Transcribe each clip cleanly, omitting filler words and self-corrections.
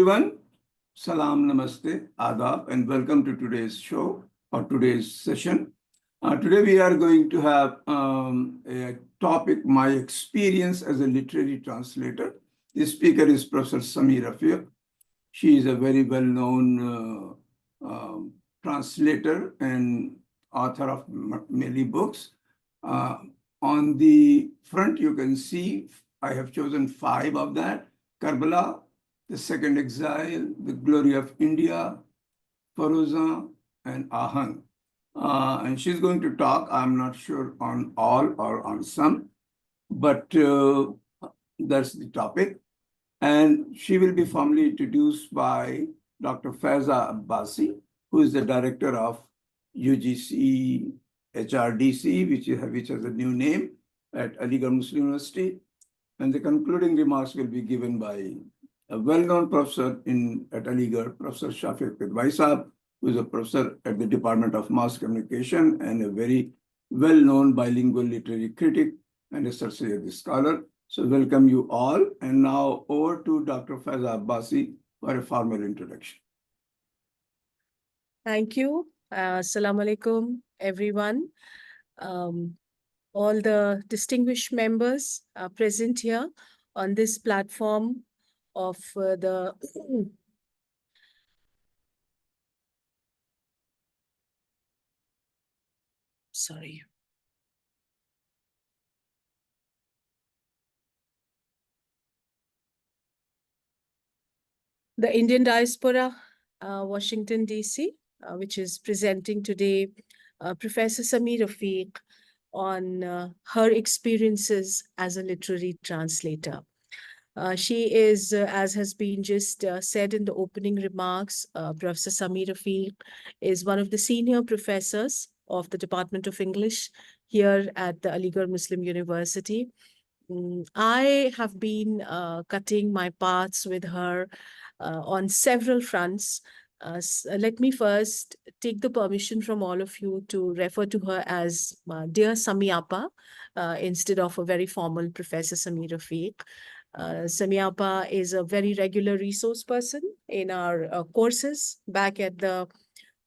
everyone. Salam, namaste, adab, and welcome to today's show or today's session. Today we are going to have a topic, my experience as a literary translator. The speaker is Professor Sami Rafiq. She is a very well-known translator and author of many books. On the front, you can see I have chosen 5 of that. Karbala, The Second Exile, The Glory of India, Faruza, and Ahang. And she's going to talk, I'm not sure on all or on some, but that's the topic. And she will be formally introduced by Dr. Faiza Abbasi, who is the director of UGC HRDC, which has a new name at Aligarh Muslim University. And the concluding remarks will be given by a well-known professor at Aligarh, Professor Rafiq Saab, who is a professor at the Department of Mass Communication and a very well-known bilingual literary critic and a Sir scholar. So welcome you all. And now over to Dr. Faiza Abbasi for a formal introduction. Thank you. Assalamu alaikum, everyone. All the distinguished members are present here on this platform of the the Indian Diaspora, Washington, D.C., which is presenting today Professor Sami Rafiq on her experiences as a literary translator. She is, as has been just said in the opening remarks, Professor Sami Rafiq is one of the senior professors of the Department of English here at the Aligarh Muslim University. I have been cutting my paths with her on several fronts. Let me first take the permission from all of you to refer to her as Dear Sami Appa instead of a very formal Professor Sami Rafiq. Sami Appa is a very regular resource person in our courses back at the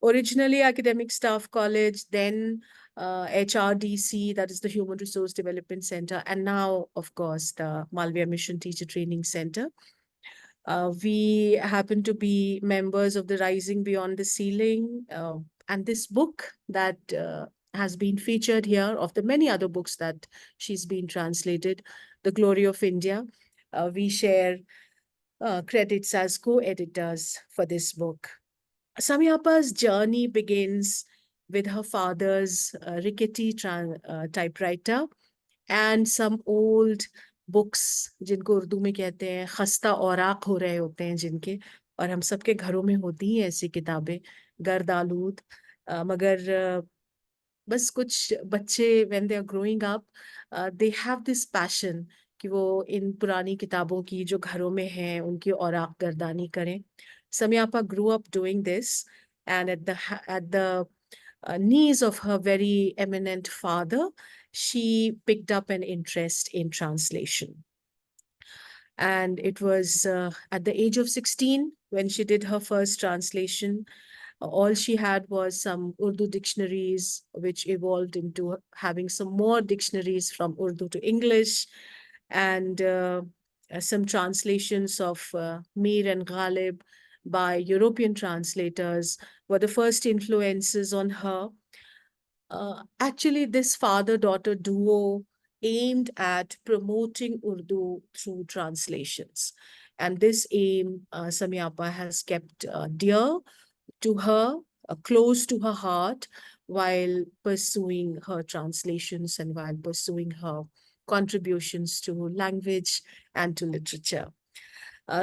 originally Academic Staff College, then HRDC, that is the Human Resource Development Center, and now, of course, the Malviya Mission Teacher Training Center. We happen to be members of the Rising Beyond the Ceiling, and this book that has been featured here, of the many other books that she's been translated, The Glory of India. We share credits as co-editors for this book. Sami Appa's journey begins with her father's rickety typewriter and some old books, जिनको उर्दू में कहते हैं खस्ता औराक हो रहे होते हैं जिनके, और हम सबके घरों में होती हैं ऐसी किताबें गर्द आलूद, मगर बस कुछ बच्चे when they are growing up they have this passion कि वो इन पुरानी किताबों की जो घरों में हैं उनकी औराक गर्दानी करें. Sami Appa grew up doing this, and at the knees of her very eminent father, she picked up an interest in translation. And it was at the age of 16 when she did her first translation. All she had was some Urdu dictionaries, which evolved into having some more dictionaries from Urdu to English, and some translations of Mir and Ghalib by European translators were the first influences on her. Actually, this father-daughter duo aimed at promoting Urdu through translations. And this aim, Sami Appa has kept dear to her, close to her heart, while pursuing her translations and while pursuing her contributions to language and to literature.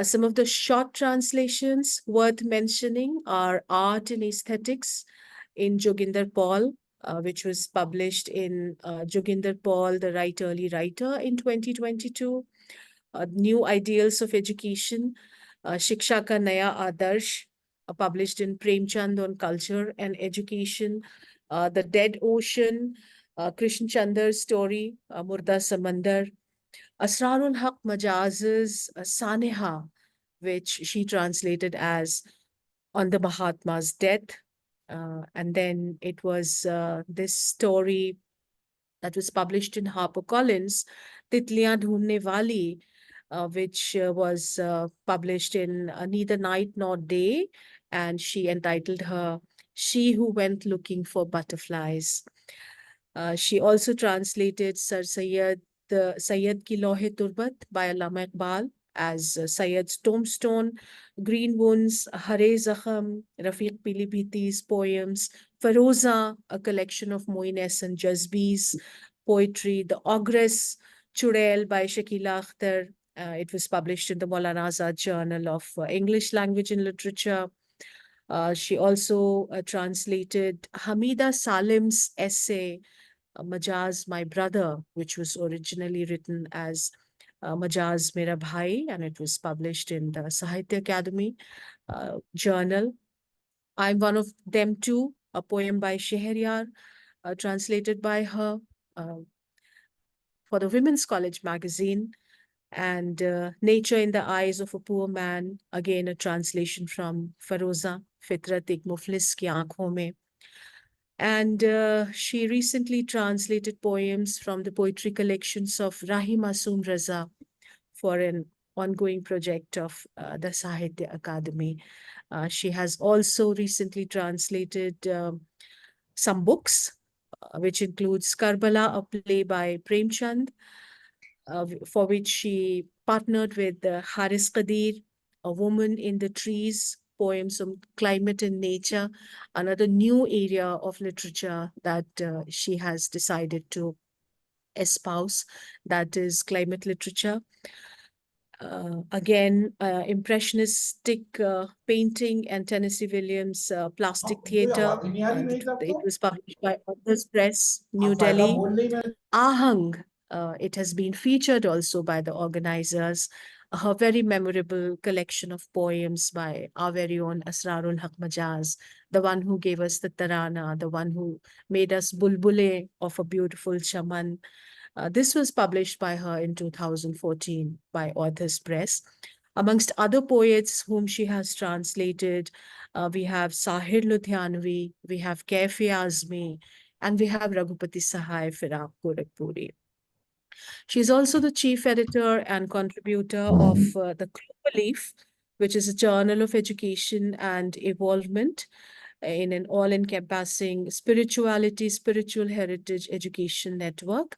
Some of the short translations worth mentioning are Art and Aesthetics in Joginder Paul, which was published in Joginder Paul, the Early Writer in 2022. New Ideals of Education, Shiksha Ka Naya Adarsh, published in Premchand on Culture and Education. The Dead Ocean, Krishan Chandra's story, Murda Samandar. Asrarul Haq Majaz's Saneha, which she translated as On the Mahatma's Death. And then it was this story that was published in HarperCollins, Titliyan Dhoondne Wali, which was published in Neither Night Nor Day, and she entitled her She Who Went Looking for Butterflies. She also translated Sir Sayyid, the Sayyid Ki Lohe Turbat by Allama Iqbal as Sayyid's Tombstone, Green Wounds, Hare Zakham, Rafiq Pilibhiti's poems, Feroza, a collection of Moines and Jazbis, poetry, The Ogress, Chudail by Shakila Akhtar. It was published in the Maulana Azad Journal of English Language and Literature. She also translated Hamida Salim's essay, Majaz, My Brother, which was originally written as Majaz Mera Bhai, and it was published in the Sahitya Academy journal. I'm one of them too, a poem by Shehryar, translated by her for the Women's College magazine, and Nature in the Eyes of a Poor Man, again a translation from Feroza, Fitrat Ek Muflis Ki Aankhon Mein. And she recently translated poems from the poetry collections of Rahi Masoom Raza for an ongoing project of the Sahitya Academy. She has also recently translated some books, which includes Karbala, a play by Premchand, for which she partnered with Haris Qadir, A Woman in the Trees, poems on climate and nature, another new area of literature that she has decided to espouse, that is climate literature. Again, impressionistic painting and Tennessee Williams plastic theater. It was published by Authors Press, New Delhi. Ahang, it has been featured also by the organizers. Her very memorable collection of poems by our very own Asrarul Haq Majaz, the one who gave us the Tarana, the one who made us Bulbule of a beautiful Chaman. This was published by her in 2014 by Authors Press. Amongst other poets whom she has translated, we have Sahir Ludhianvi, we have Kaifi Azmi, and we have Raghupati Sahai Firaq Gorakhpuri. She is also the chief editor and contributor of the Clover Leaf, which is a journal of education and evolvement in an all-encompassing spirituality, spiritual heritage education network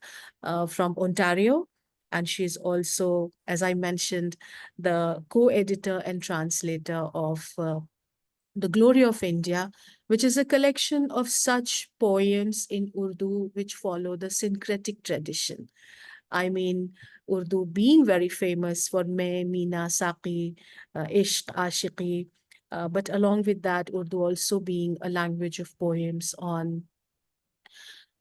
from Ontario. And she is also, as I mentioned, the co-editor and translator of The Glory of India, which is a collection of such poems in Urdu which follow the syncretic tradition. I mean, Urdu being very famous for Main, Meena, Saqi, Ishq, Ashiqi, but along with that, Urdu also being a language of poems on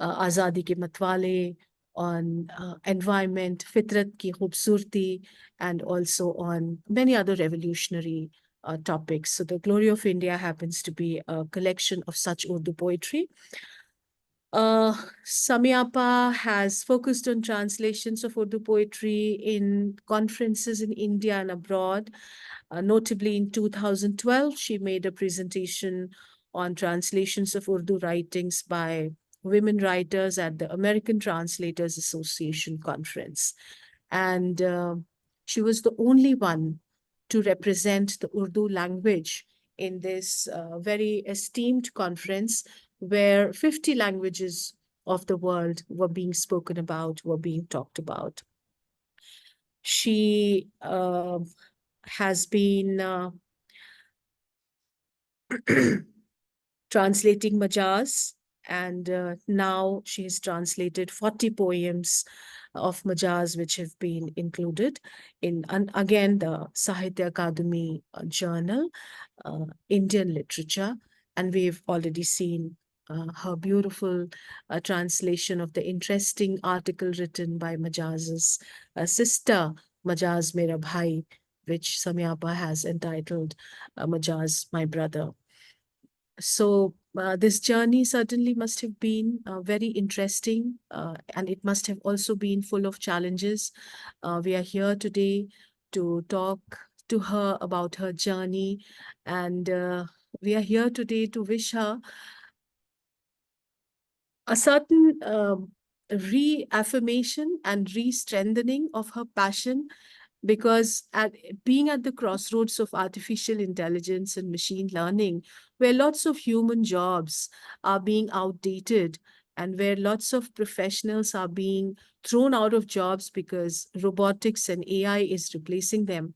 Azadi ke Matwale, on environment, Fitrat ki Khubsurti, and also on many other revolutionary topics. So the Glory of India happens to be a collection of such Urdu poetry. Sami Appa has focused on translations of Urdu poetry in conferences in India and abroad. Notably, in 2012, she made a presentation on translations of Urdu writings by women writers at the American Translators Association conference. And she was the only one to represent the Urdu language in this very esteemed conference where 50 languages of the world were being spoken about, were being talked about. She has been translating Majaz, and now she has translated 40 poems of Majaz, which have been included in, and again, the Sahitya Akademi Journal, Indian Literature, and we've already seen her beautiful translation of the interesting article written by Majaz's sister, Majaz Mera Bhai, which Sami Appa has entitled Majaz, My Brother. So this journey certainly must have been very interesting, and it must have also been full of challenges. We are here today to talk to her about her journey. And we are here today to wish her a certain reaffirmation and re-strengthening of her passion, because being at the crossroads of artificial intelligence and machine learning, where lots of human jobs are being outdated and where lots of professionals are being thrown out of jobs because robotics and AI is replacing them,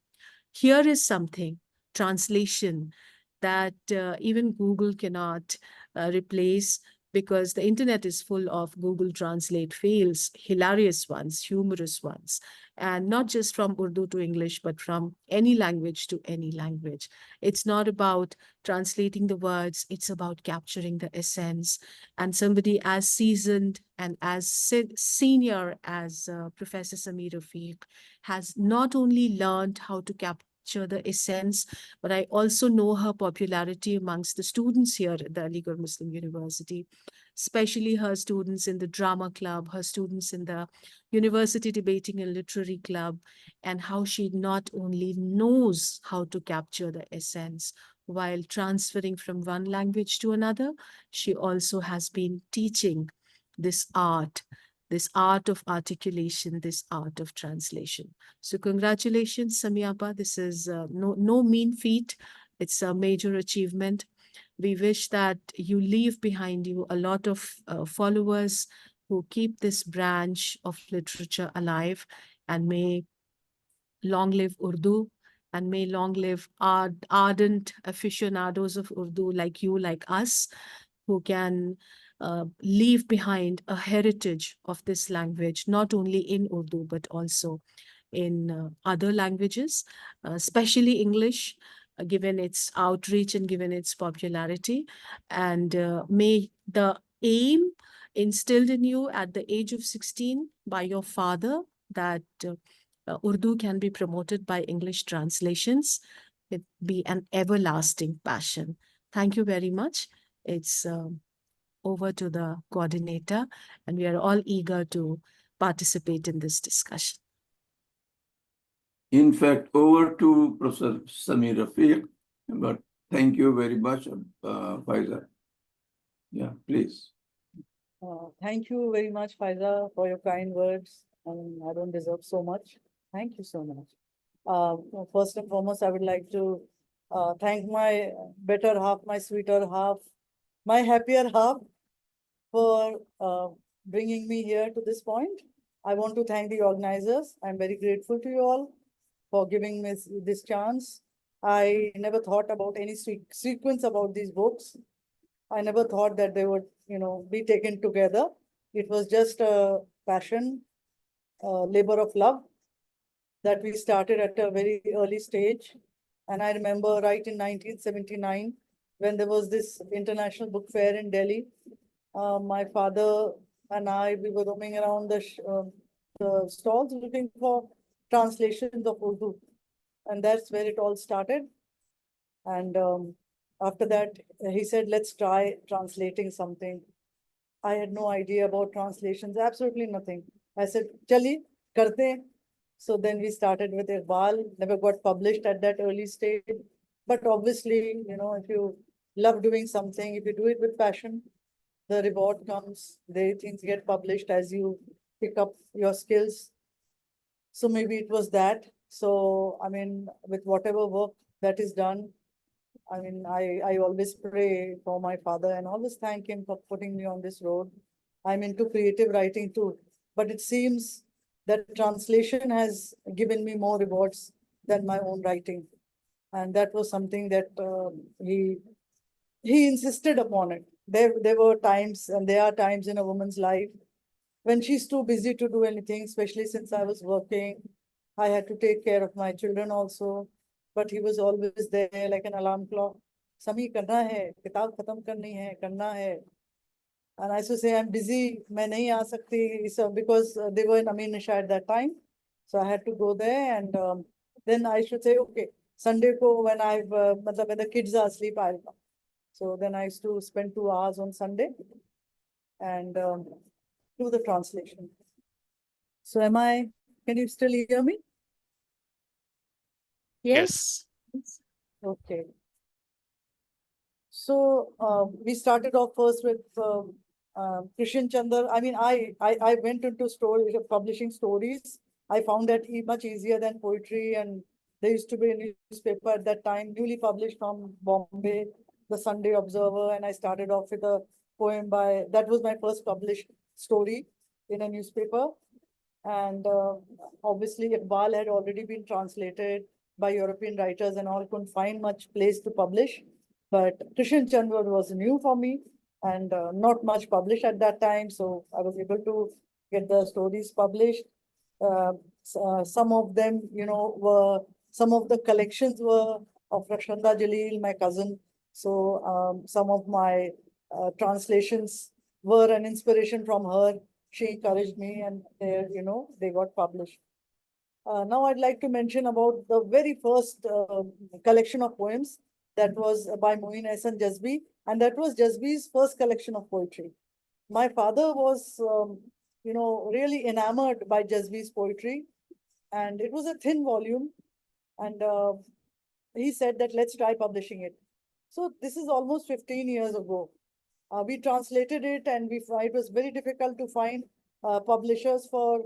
here is something, translation, that even Google cannot replace, because the internet is full of Google Translate fails, hilarious ones, humorous ones, and not just from Urdu to English, but from any language to any language. It's not about translating the words, it's about capturing the essence. And somebody as seasoned and as senior as Professor Sami Rafiq has not only learned how to capture the essence, but I also know her popularity amongst the students here at the Aligarh Muslim University, especially her students in the drama club, her students in the University Debating and Literary Club, and how she not only knows how to capture the essence while transferring from one language to another, she also has been teaching this art of articulation, this art of translation. So congratulations, Samiapa. This is no mean feat. It's a major achievement. We wish that you leave behind you a lot of followers who keep this branch of literature alive, and may long live Urdu, and may long live ardent aficionados of Urdu like you, like us, who can leave behind a heritage of this language, not only in Urdu, but also in other languages, especially English, given its outreach and given its popularity. And may the aim instilled in you at the age of 16 by your father, that Urdu can be promoted by English translations, it be an everlasting passion. Thank you very much. It's over to the coordinator, and we are all eager to participate in this discussion. In fact, over to Professor Sami Rafiq, but thank you very much, Faiza. Yeah, please. Thank you very much, Faiza, for your kind words. I don't deserve so much. Thank you so much. First and foremost, I would like to thank my better half, my sweeter half, my happier half for bringing me here to this point. I want to thank the organizers. I'm very grateful to you all for giving me this chance. I never thought about any sequence about these books. I never thought that they would, be taken together. It was just a passion, labor of love that we started at a very early stage. And I remember right in 1979, when there was this international book fair in Delhi, my father and I, we were roaming around the stalls looking for translations of Urdu. And that's where it all started. And after that, he said, let's try translating something. I had no idea about translations, absolutely nothing. I said, Chali, karte. So then we started with Iqbal, never got published at that early stage. But obviously, if you love doing something, if you do it with passion, the reward comes, things get published as you pick up your skills. So maybe it was that. So, with whatever work that is done, I always pray for my father and always thank him for putting me on this road. I'm into creative writing too, but it seems that translation has given me more rewards than my own writing. And that was something that he insisted upon it. There were times, and there are times in a woman's life when she's too busy to do anything, especially since I was working. I had to take care of my children also, but he was always there like an alarm clock. Sami, karna hai, kitab khatam karni hai, karna hai. And I used to say, I'm busy, main nahi aa sakti, so because they were in Amin Nisha at that time. So I had to go there, and then I should say, okay, Sunday ko when when the kids are asleep, I'll come. So then I used to spend 2 hours on Sunday and do the translation. So can you still hear me? Yes. Okay. So we started off first with Krishan Chandra. I mean, I went into story publishing stories. I found that much easier than poetry. And there used to be a newspaper at that time, newly published from Bombay, the Sunday Observer. And I started off with a poem that was my first published story in a newspaper. And obviously, Iqbal had already been translated by European writers and all, couldn't find much place to publish. But Krishan Chandra was new for me and not much published at that time. So I was able to get the stories published. Some of them, some of the collections were of Rakshanda Jalil, my cousin. So some of my translations were an inspiration from her. She encouraged me and they got published. Now I'd like to mention about the very first collection of poems that was by Moin Ehsan Jazbi, and that was Jazbi's first collection of poetry. My father was, really enamored by Jazbi's poetry, and it was a thin volume, and he said that let's try publishing it. So this is almost 15 years ago. We translated it, and it was very difficult to find publishers for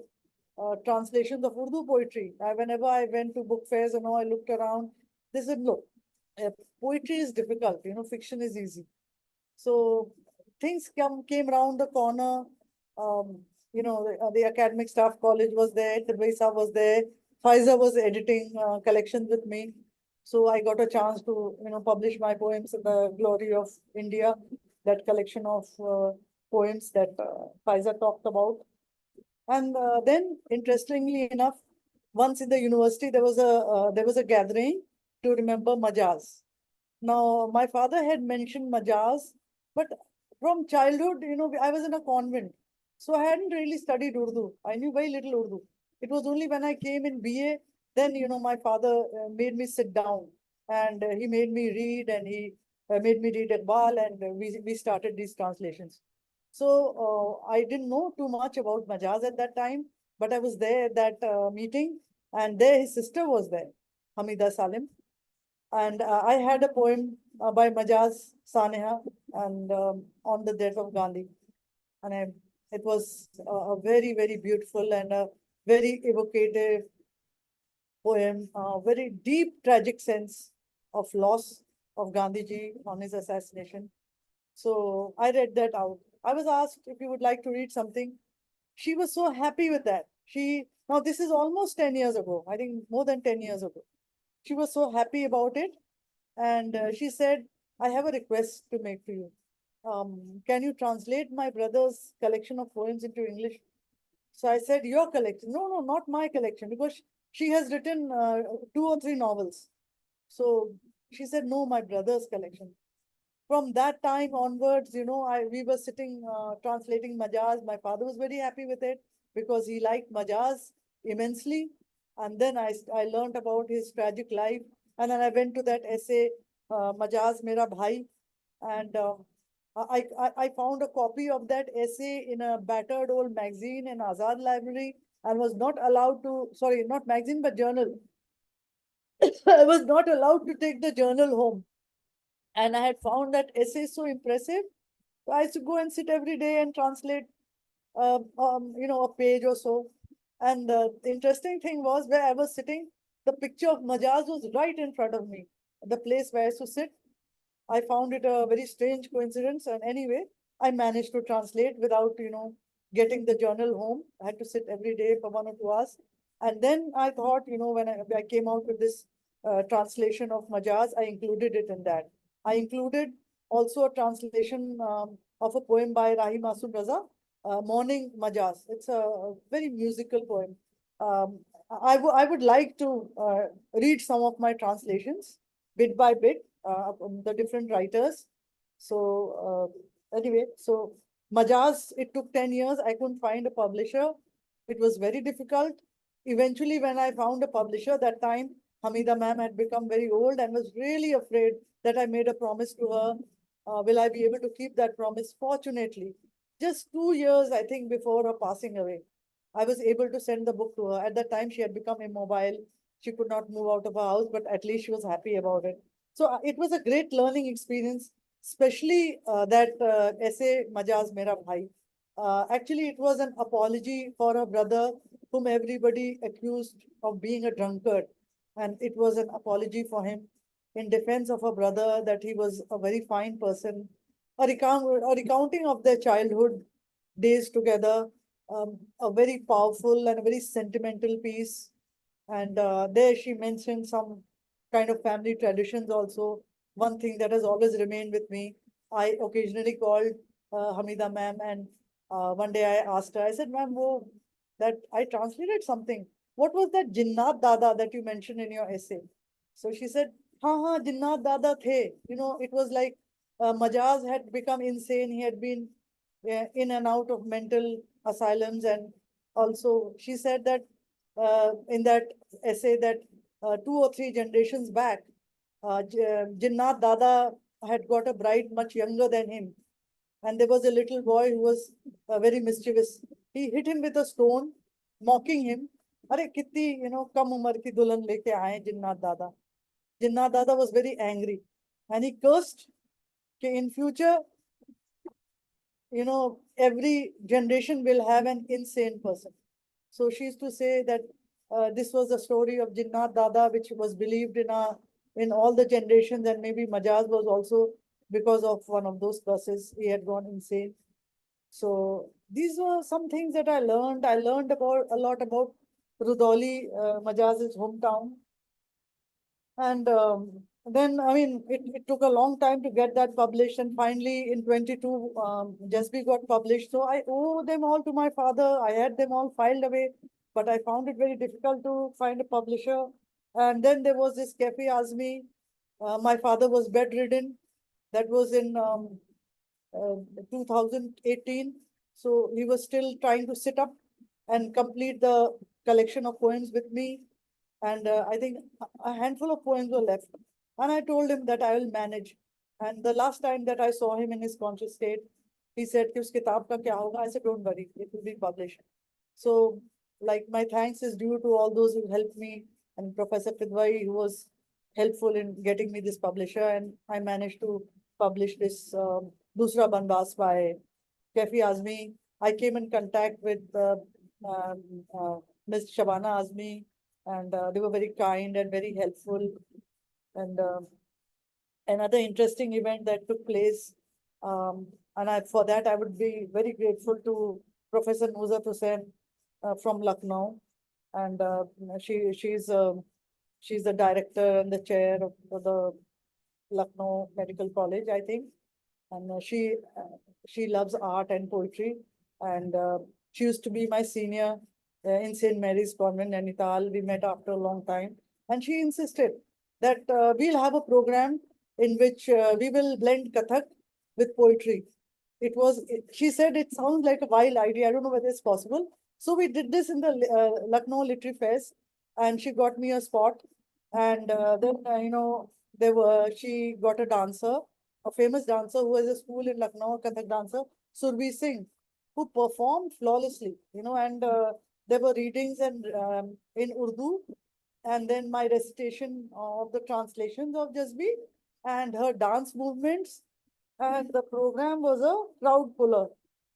translations of Urdu poetry. Whenever I went to book fairs and all, I looked around. They said, look, poetry is difficult, fiction is easy. So things came around the corner. The academic staff college was there, Tirvaisa was there, Faiza was editing collections with me. So I got a chance to, publish my poems in the Glory of India, that collection of poems that Faiza talked about. And then, interestingly enough, once in the university, there was a gathering to remember Majaz. Now, my father had mentioned Majaz, but from childhood, I was in a convent. So I hadn't really studied Urdu. I knew very little Urdu. It was only when I came in BA, then, my father made me sit down and he made me read and he made me read Iqbal and we started these translations. So I didn't know too much about Majaz at that time, but I was there at that meeting and there his sister was there, Hamida Salim. And I had a poem by Majaz Saneha and on the death of Gandhi. And it was a very, very beautiful and a very evocative poem, a very deep, tragic sense of loss of Gandhiji on his assassination. So I read that out. I was asked if you would like to read something. She was so happy with that. Now this is almost 10 years ago, I think more than 10 years ago. She was so happy about it. And she said, I have a request to make to you. Can you translate my brother's collection of poems into English? So I said, your collection? No, not my collection, because she has written 2 or 3 novels. So she said, no, my brother's collection. From that time onwards, we were sitting translating Majaz. My father was very happy with it because he liked Majaz immensely. And then I learned about his tragic life. And then I went to that essay, Majaz Mera Bhai. And I found a copy of that essay in a battered old magazine in Azad Library and was not allowed to, sorry, not magazine, but journal. I was not allowed to take the journal home. And I had found that essay so impressive. So I used to go and sit every day and translate, a page or so. And the interesting thing was where I was sitting, the picture of Majaz was right in front of me, the place where I used to sit. I found it a very strange coincidence. And anyway, I managed to translate without, getting the journal home. I had to sit every day for 1 or 2 hours. And then I thought, when I came out with this translation of Majaz, I included it in that. I included also a translation of a poem by Rahi Masum Raza, Morning Majaz. It's a very musical poem. I would like to read some of my translations bit by bit, the different writers. So anyway, so Majaz, it took 10 years. I couldn't find a publisher. It was very difficult. Eventually, when I found a publisher, that time Hamida ma'am had become very old and was really afraid that I made a promise to her. Will I be able to keep that promise? Fortunately, just 2 years, I think, before her passing away, I was able to send the book to her. At that time, she had become immobile she could not move out of her house, but at least she was happy about it. So it was a great learning experience, especially that essay, Majaz Mera Bhai. Actually, it was an apology for a brother whom everybody accused of being a drunkard. And it was an apology for him in defense of a brother that he was a very fine person, a recounting of their childhood days together, a very powerful and a very sentimental piece. And there she mentioned some kind of family traditions also. One thing that has always remained with me, I occasionally called Hamida ma'am, and one day I asked her, I said, ma'am, that I translated something. What was that Jinnat Dada that you mentioned in your essay? So she said, ha, Jinnat Dada the. You know, it was like Majaz had become insane. He had been in and out of mental asylums. And also she said that in that essay that 2 or 3 generations back, Jinnat Dada had got a bride much younger than him. And there was a little boy who was very mischievous. He hit him with a stone, mocking him. Are kitni, kam umar ki dulan leke aaye Jinnat Dada. Jinnat Dada was very angry. And he cursed that in future, every generation will have an insane person. So she used to say that this was the story of Jinnat Dada, which was believed in all the generations, and maybe Majaz was also because of one of those curses, he had gone insane. So these were some things that I learned. I learned about a lot about Rudoli, Majaz's hometown. And then, I mean, it took a long time to get that published. And finally, in 22, Jasby got published. So I owe them all to my father. I had them all filed away, but I found it very difficult to find a publisher. And then there was this Kefi Azmi. My father was bedridden. That was in 2018. So he was still trying to sit up and complete the collection of poems with me. And I think a handful of poems were left. And I told him that I will manage. And the last time that I saw him in his conscious state, he said, "Ki us kitab ka kya hoga?" I said, "Don't worry, it will be published." So, like, my thanks is due to all those who helped me, and Professor Fidwai, who was helpful in getting me this publisher. And I managed to publish this Dusra Banbas by Kefi Azmi. I came in contact with Ms. Shabana Azmi, and they were very kind and very helpful. And another interesting event that took place, for that I would be very grateful to Professor Nuzhat Hussain from Lucknow, and she's the director and the chair of the Lucknow Medical College, I think, and she loves art and poetry, and she used to be my senior in St. Mary's Convent, Nainital. We met after a long time, and she insisted that we'll have a program in which we will blend Kathak with poetry. She said it sounds like a wild idea. I don't know whether it's possible. So we did this in the Lucknow Literary Fest, and she got me a spot. And then, she got a dancer, a famous dancer who has a school in Lucknow, a Kathak dancer, Surbhi Singh, who performed flawlessly, and there were readings and in Urdu, and then my recitation of the translations of Jasbi and her dance movements, and the program was a crowd puller.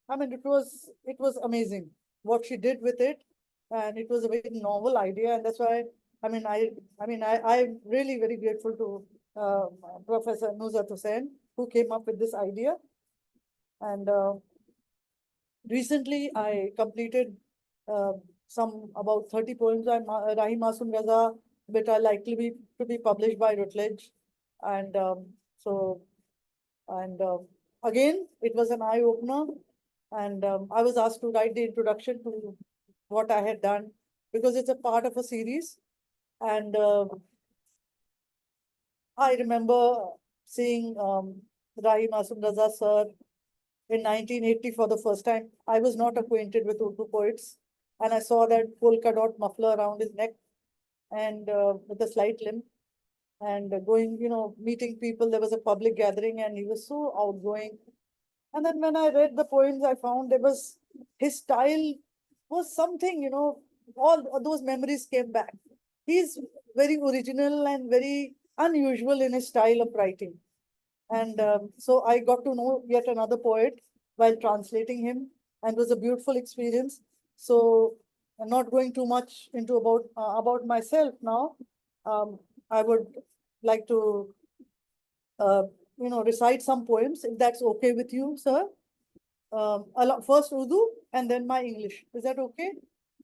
I mean, it was amazing what she did with it, and it was a very novel idea, and that's why I'm really very grateful to Professor Nuzhat Hussain, who came up with this idea. And recently I completed some about 30 poems by Rahi Masum Raza, which are likely to be published by Routledge. And again, it was an eye-opener. And I was asked to write the introduction to what I had done, because it's a part of a series. And I remember seeing Rahi Masum Raza sir in 1980 for the first time. I was not acquainted with Urdu poets, and I saw that polka dot muffler around his neck and with a slight limp, and going, meeting people. There was a public gathering, and he was so outgoing. And then when I read the poems, I found his style was something, all those memories came back. he's very original and very unusual in his style of writing. And so I got to know yet another poet while translating him, and it was a beautiful experience. So I'm not going too much into about myself now. I would like to recite some poems, if that's okay with you, sir. First Urdu and then my English. Is that okay?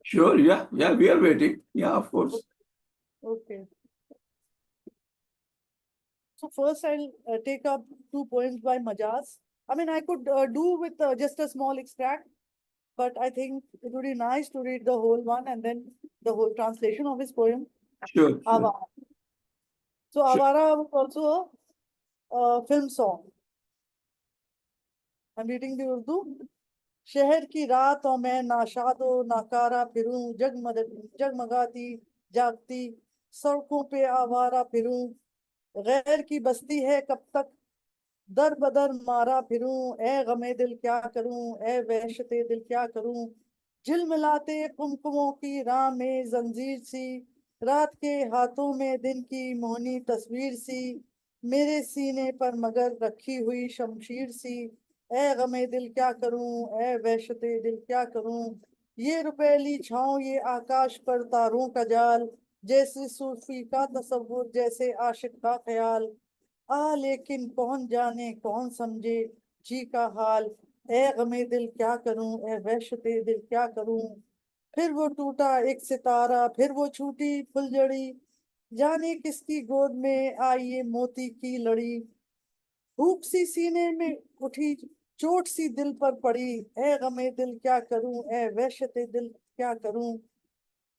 Sure, yeah, we are waiting. Yeah, of course. Okay. So first I'll take up two poems by Majaz. I mean, I could do with just a small extract, but I think it would be nice to read the whole one and then the whole translation of his poem, Sure. Avara. So Sure. Avara was also a film song. I'm reading the Urdu. शहर की रातों में नाशादो नाकारा फिरूं जगमगाती जागती सड़कों पे आवारा फिरूं गैर की बस्ती है कब तक दर बदर मारा फिरूं ए गमे दिल क्या करूं ए वहशते दिल क्या करूं झिलमिलाते कुमकुमों की राह में जंजीर सी रात के हाथों में दिन की मोहनी तस्वीर सी मेरे सीने पर मगर रखी हुई शमशीर सी ए गमे दिल क्या करूं ए वहशते दिल क्या करूं ये रुपैली छाँव ये आकाश पर तारों का जाल जैसे सूफी का तसव्वुर जैसे आशिक का ख्याल लेकिन कौन जाने कौन समझे जी का हाल ए गमे दिल क्या करूं ए वहशते दिल क्या करूं फिर वो टूटा एक सितारा फिर वो छूटी फुलझड़ी जाने किसकी गोद में आई ये मोती की लड़ी भूख सी सीने में उठी चोट सी दिल पर पड़ी ए गमे दिल क्या करूं ए वहशते दिल क्या करूं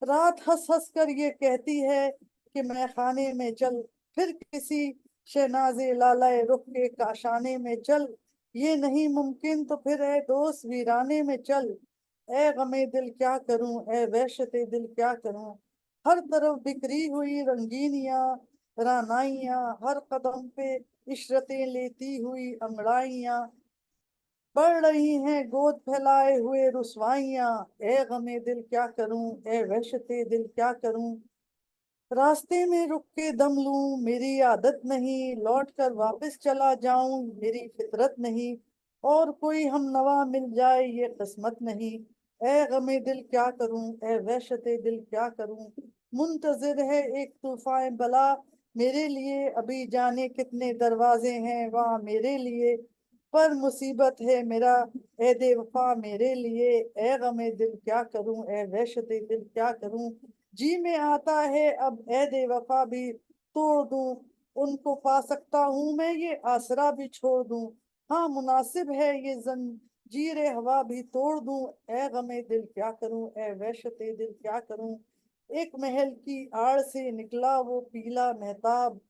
रात हंस हंस कर ये कहती है कि मैं खाने में चल फिर किसी शहनाजे लालाए रुख के काशाने में चल ये नहीं मुमकिन तो फिर ए दोस्त वीराने में चल ए गमे दिल क्या करूं ए वहशते दिल क्या करूं हर तरफ बिखरी हुई रंगीनियां रानाइयां हर कदम पे इशरतें लेती हुई अंगड़ाइयां बढ़ रही हैं गोद फैलाए हुए रुसवाइयां ए गमे दिल क्या करूं ए वहशते दिल क्या करूं रास्ते में रुक के दम लूं मेरी आदत नहीं लौट कर वापस चला जाऊं मेरी फितरत नहीं और कोई हम नवा मिल जाए ये किस्मत नहीं ए गमे दिल क्या करूं ए वहशते दिल क्या करूं मुंतजिर है एक तूफान बला मेरे लिए अभी जाने कितने दरवाजे हैं वहाँ मेरे लिए पर मुसीबत है मेरा ए दे वफा मेरे लिए ए गमे दिल क्या करूं ए वहशते दिल क्या करूं जी में आता है अब ए दे वफा भी तोड़ दूं उनको पा सकता हूं मैं ये आसरा भी छोड़ दूं हाँ मुनासिब है ये जंजीरे हवा भी तोड़ दूं ए गमे दिल क्या करूं ए वहशते दिल क्या करूं एक महल की आड़ से निकला वो पीला महताब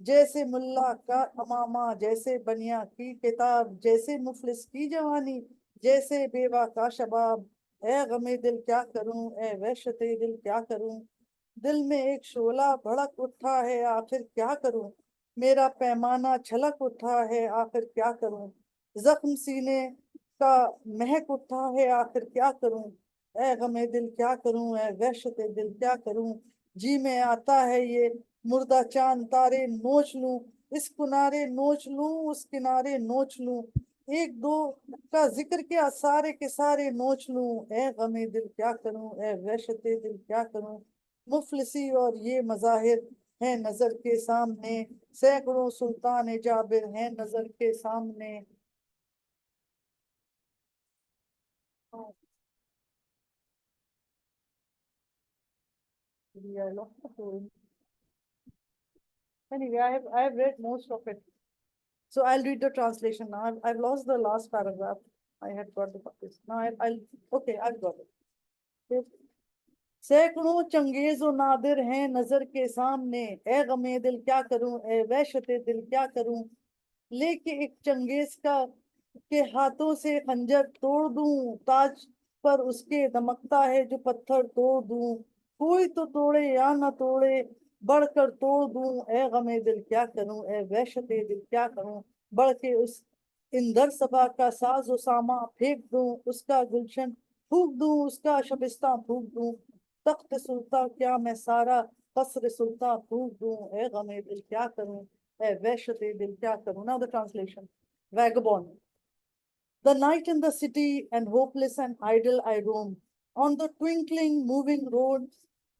जैसे मुल्ला का अमामा जैसे बनिया की किताब जैसे मुफलिस की जवानी जैसे बेवा का शबाब ए गमे दिल क्या करूं ए वहशते दिल क्या करूं दिल में एक शोला भड़क उठा है आखिर क्या करूं मेरा पैमाना छलक उठा है आखिर क्या करूं जख्म सीने का महक उठा है आखिर क्या करूं ए गमे दिल क्या करूं ए वहशते दिल क्या करूं जी में आता है ये मुर्दा चांद तारे नोच लूं इस किनारे नोच लूं उस किनारे नोच लूं एक दो का जिक्र किया सारे के सारे नोच लूं ए गमे दिल क्या करूं ए वहशते दिल क्या करूं मुफलिसी और ये मजाहिर है नजर के सामने सैकड़ों सुल्तान जाबिर हैं नजर के सामने Anyway, I have read most of it. So I'll read the translation now. I've lost the last paragraph. I had got the copies. Now okay, I've got it. सैकड़ों चंगेज और नादिर हैं नजर के सामने ए गमे दिल क्या करूं ए वहशते दिल क्या करूं लेके एक चंगेज के हाथों से खंजर तोड़ दूं ताज पर उसके दमकता है जो पत्थर तोड़ दूं कोई तो तोड़े या न तोड़े बढ़कर तोड़ दूं ए गमे दिल क्या करूं ए वहशते दिल क्या करूं बढ़ के उस इंदर सबा का साजो सामा फेंक दूं उसका गुलशन फूक दूं उसका शबिस्तान फूक दूं तख्त सुल्तान क्या मैं सारा Qasr sultan fooq doon, eh ghame dil kya karun, eh wahshate dil kya karun. Now the translation. Vagabond. The night in the city and hopeless and idle I roam. On the twinkling, moving road,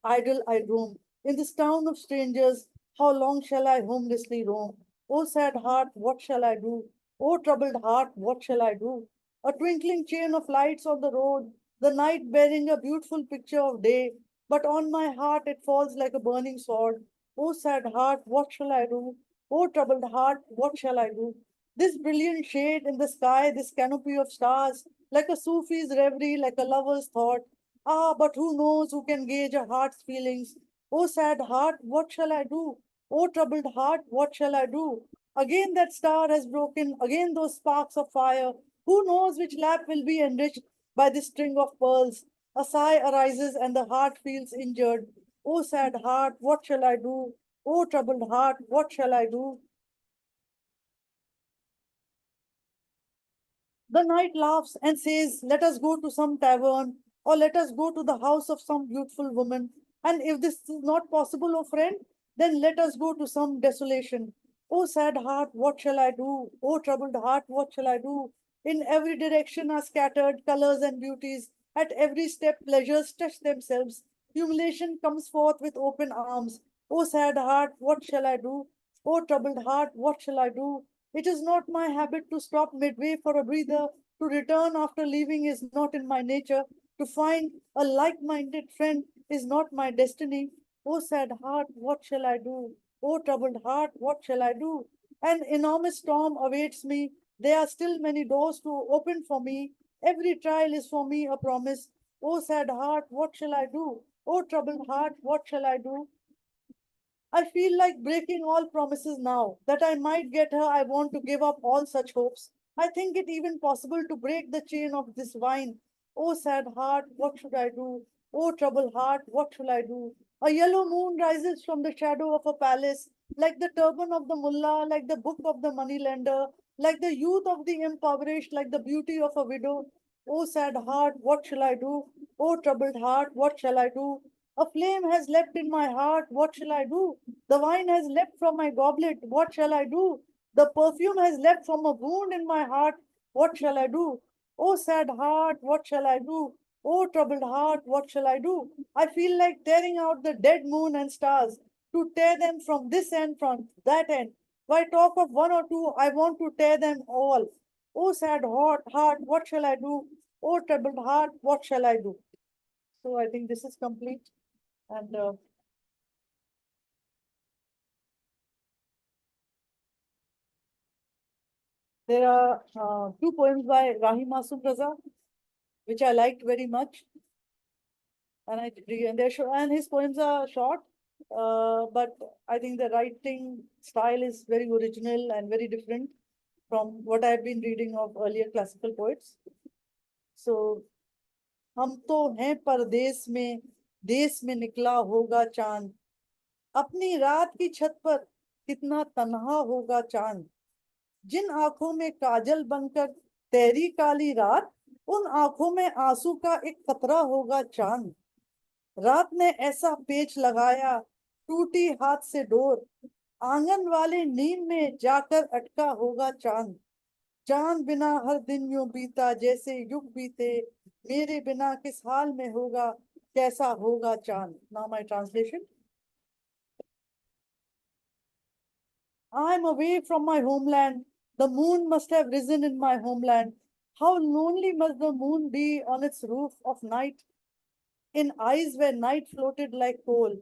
idle I roam. In this town of strangers, how long shall I homelessly roam? O sad heart, what shall I do? O troubled heart, what shall I do? A twinkling chain of lights on the road, the night bearing a beautiful picture of day, but on my heart it falls like a burning sword. O sad heart, what shall I do? O troubled heart, what shall I do? This brilliant shade in the sky, this canopy of stars, like a Sufi's reverie, like a lover's thought. Ah, but who knows who can gauge a heart's feelings? Oh, sad heart, what shall I do? Oh, troubled heart, what shall I do? Again that star has broken, again those sparks of fire. Who knows which lap will be enriched by this string of pearls? A sigh arises and the heart feels injured. Oh, sad heart, what shall I do? Oh, troubled heart, what shall I do? The night laughs and says, let us go to some tavern or let us go to the house of some beautiful woman. And if this is not possible, O friend, then let us go to some desolation. O sad heart, what shall I do? O troubled heart, what shall I do? In every direction are scattered colors and beauties. At every step, pleasures touch themselves. Humiliation comes forth with open arms. O sad heart, what shall I do? O troubled heart, what shall I do? It is not my habit to stop midway for a breather. To return after leaving is not in my nature. To find a like minded friend is not my destiny. O sad heart, what shall I do? O troubled heart, what shall I do? An enormous storm awaits me. There are still many doors to open for me. Every trial is for me a promise. O sad heart, what shall I do? O troubled heart, what shall I do? I feel like breaking all promises now. That I might get her, I want to give up all such hopes. I think it even possible to break the chain of this vine. Oh, sad heart, what should I do? Oh, troubled heart, what shall I do? A yellow moon rises from the shadow of a palace, like the turban of the mullah, like the book of the moneylender, like the youth of the impoverished, like the beauty of a widow. Oh, sad heart, what shall I do? Oh, troubled heart, what shall I do? A flame has leapt in my heart. What shall I do? The wine has leapt from my goblet. What shall I do? The perfume has leapt from a wound in my heart. What shall I do? Oh, sad heart, what shall I do? Oh, troubled heart, what shall I do? I feel like tearing out the dead moon and stars to tear them from this end, from that end. Why talk of one or two? I want to tear them all. Oh, sad heart, what shall I do? Oh, troubled heart, what shall I do? So I think this is complete. And there are two poems by Rahim Masum Raza, which I liked very much. And and his poems are short, but I think the writing style is very original and very different from what I've been reading of earlier classical poets. So, हम तो हैं परदेश में, देश में निकला होगा चांद, अपनी रात की छत पर कितना तन्हा होगा चांद, जिन आंखों में काजल बनकर तैरी काली रात, उन आंखों में आंसू का एक कतरा होगा चांद, रात ने ऐसा पेच लगाया टूटी हाथ से डोर, आंगन वाले नींद में जाकर अटका होगा चांद, चांद बिना हर दिन यूं बीता जैसे युग बीते, मेरे बिना किस हाल में होगा, कैसा होगा चांद. Now my translation. I am away from my homeland. The moon must have risen in my homeland. How lonely must the moon be on its roof of night, in eyes where night floated like coal.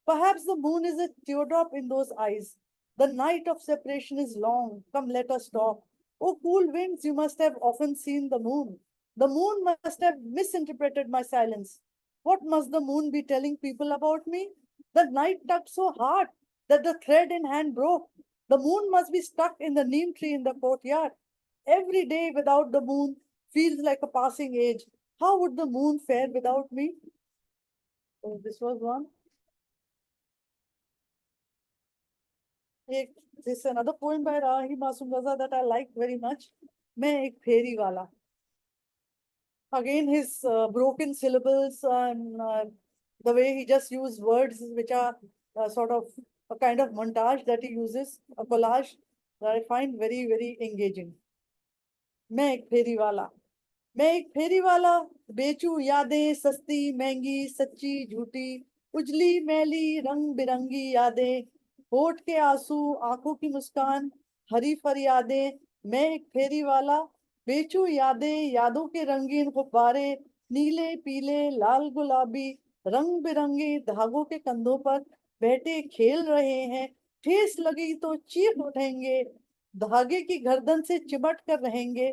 Perhaps the moon is a teardrop in those eyes. The night of separation is long. Come, let us talk. Oh, cool winds, you must have often seen the moon. The moon must have misinterpreted my silence. What must the moon be telling people about me? The night tugged so hard that the thread in hand broke. The moon must be stuck in the neem tree in the courtyard. Every day without the moon feels like a passing age. How would the moon fare without me? So this was one. This is another poem by Rahim Masum Raza that I like very much. Main ek pheri wala. Again, his broken syllables and the way he just used words which are sort of a kind of montage that he uses, a collage that I find very, very engaging. मैं एक फेरी वाला मैं एक फेरी वाला बेचू यादें सस्ती महंगी सच्ची झूठी उजली मैली रंग बिरंगी यादें होठ के आंसू आंखों की मुस्कान हरी फरियादें मैं एक फेरी वाला बेचू यादें यादों के रंगीन गुब्बारे नीले पीले लाल गुलाबी रंग बिरंगे धागों के कंधों पर बैठे खेल रहे हैं ठेस लगी तो चीख उठेंगे धागे की गर्दन से चिमट कर रहेंगे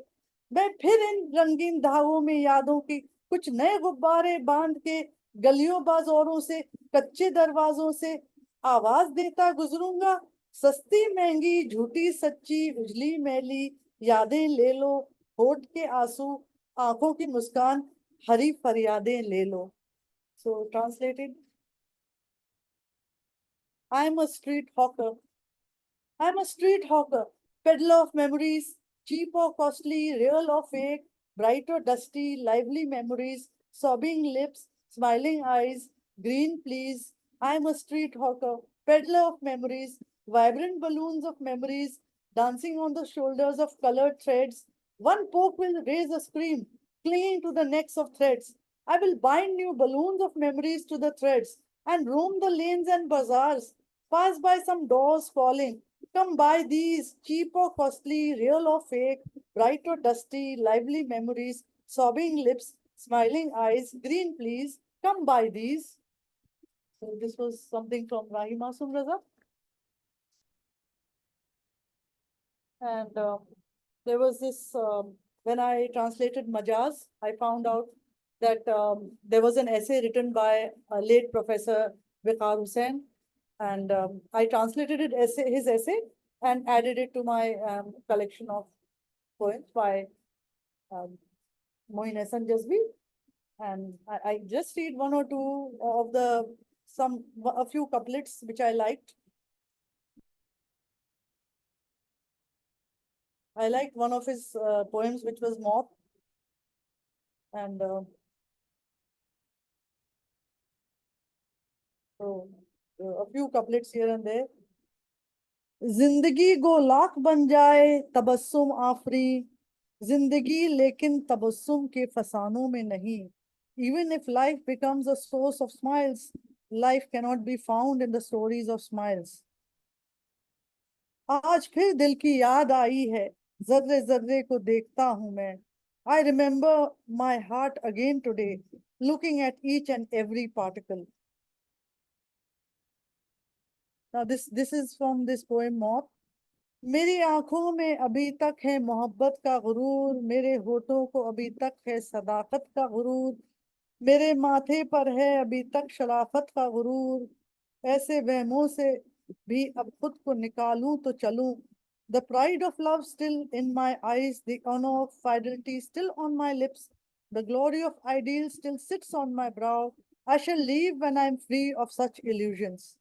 मैं फिर इन रंगीन धागों में यादों की कुछ नए गुब्बारे बांध के गलियों बाजारों से कच्चे दरवाजों से आवाज देता गुजरूंगा सस्ती महंगी झूठी सच्ची उजली मैली यादें ले लो होठ के आंसू आंखों की मुस्कान हरी फरियादें ले लो so translated I am a street hawker I'm a street hawker, peddler of memories, cheap or costly, real or fake, bright or dusty, lively memories, sobbing lips, smiling eyes, green please. I'm a street hawker, peddler of memories, vibrant balloons of memories, dancing on the shoulders of colored threads. One poke will raise a scream, clinging to the necks of threads. I will bind new balloons of memories to the threads and roam the lanes and bazaars, pass by some doors falling. Come buy these, cheap or costly, real or fake, bright or dusty, lively memories, sobbing lips, smiling eyes, green please. Come buy these. So this was something from Rahima Sumraza. And there was this, when I translated Majaz, I found out that there was an essay written by a late Professor Viqar Hussain. And I translated his essay and added it to my collection of poems by Moin Ehsan Jazbi. And I just read one or two of a few couplets which I liked. I liked one of his poems, which was Moth. And so a few couplets here and there. जिंदगी गो लाख बन जाए तबस्सुम आफरी जिंदगी लेकिन तबस्सुम के फसानों में नहीं even if life becomes a source of smiles life cannot be found in the stories of smiles आज फिर दिल की याद आई है जर्रे जर्रे को देखता हूं मैं I remember my heart again today looking at each and every particle. Now this is from this poem Moth. मेरी आंखों में अभी तक है मोहब्बत का गुरूर मेरे होठों को अभी तक है सदाकत का गुरूर मेरे माथे पर है अभी तक शराफत का गुरूर ऐसे वहमों से भी अब खुद को निकालूं तो चलूं The pride of love still in my eyes, the honor of fidelity still on my lips, the glory of ideals still sits on my brow. I shall leave when I am free of such illusions.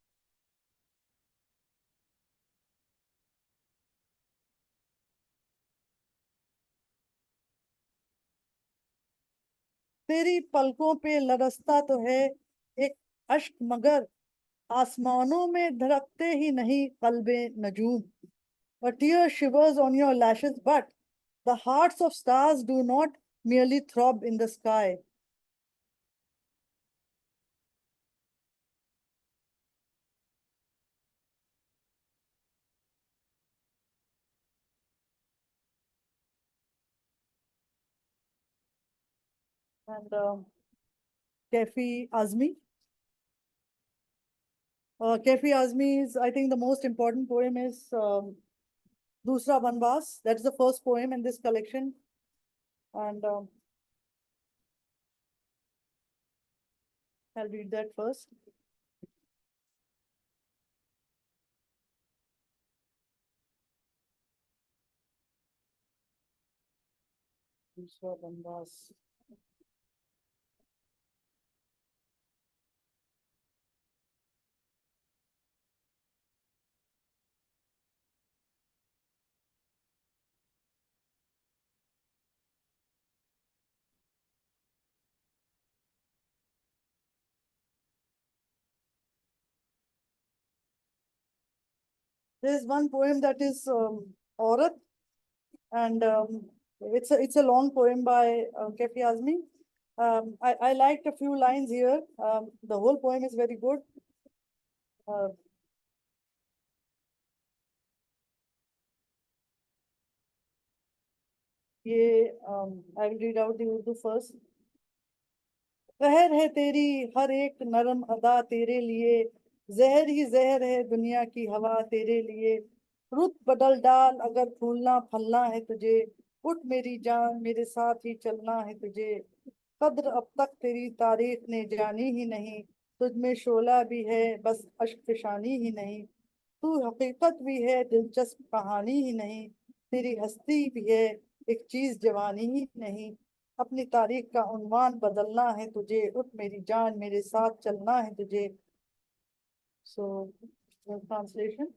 तेरी पलकों पे लरसता तो है एक अश्क मगर आसमानों में धड़कते ही नहीं Kalbe नजूम A tear shivers on your lashes but the hearts of stars do not merely throb in the sky. And Kefi Azmi. Kefi Azmi's, I think the most important poem is Dusra Banvas. That's the first poem in this collection. And I'll read that first. Dusra Banvas. There's one poem that is Aurat, and it's a long poem by Kefi Azmi. I liked a few lines here. The whole poem is very good. Uh, I will read out the Urdu first. कहर है तेरी हर एक नरम अदा तेरे लिए, जहर ही जहर है दुनिया की हवा तेरे लिए, रुत बदल डाल अगर फूलना फलना है तुझे, उठ मेरी जान मेरे साथ ही चलना है तुझे, कद्र अब तक तेरी तारीख ने जानी ही नहीं, तुझ में शोला भी है बस अश्क फिशानी ही नहीं, तू हकीकत भी है दिलचस्प कहानी ही नहीं, तेरी हस्ती भी है एक चीज जवानी ही नहीं, अपनी तारीख का उन्वान बदलना है तुझे, उठ मेरी जान मेरे साथ चलना है तुझे. सो translation.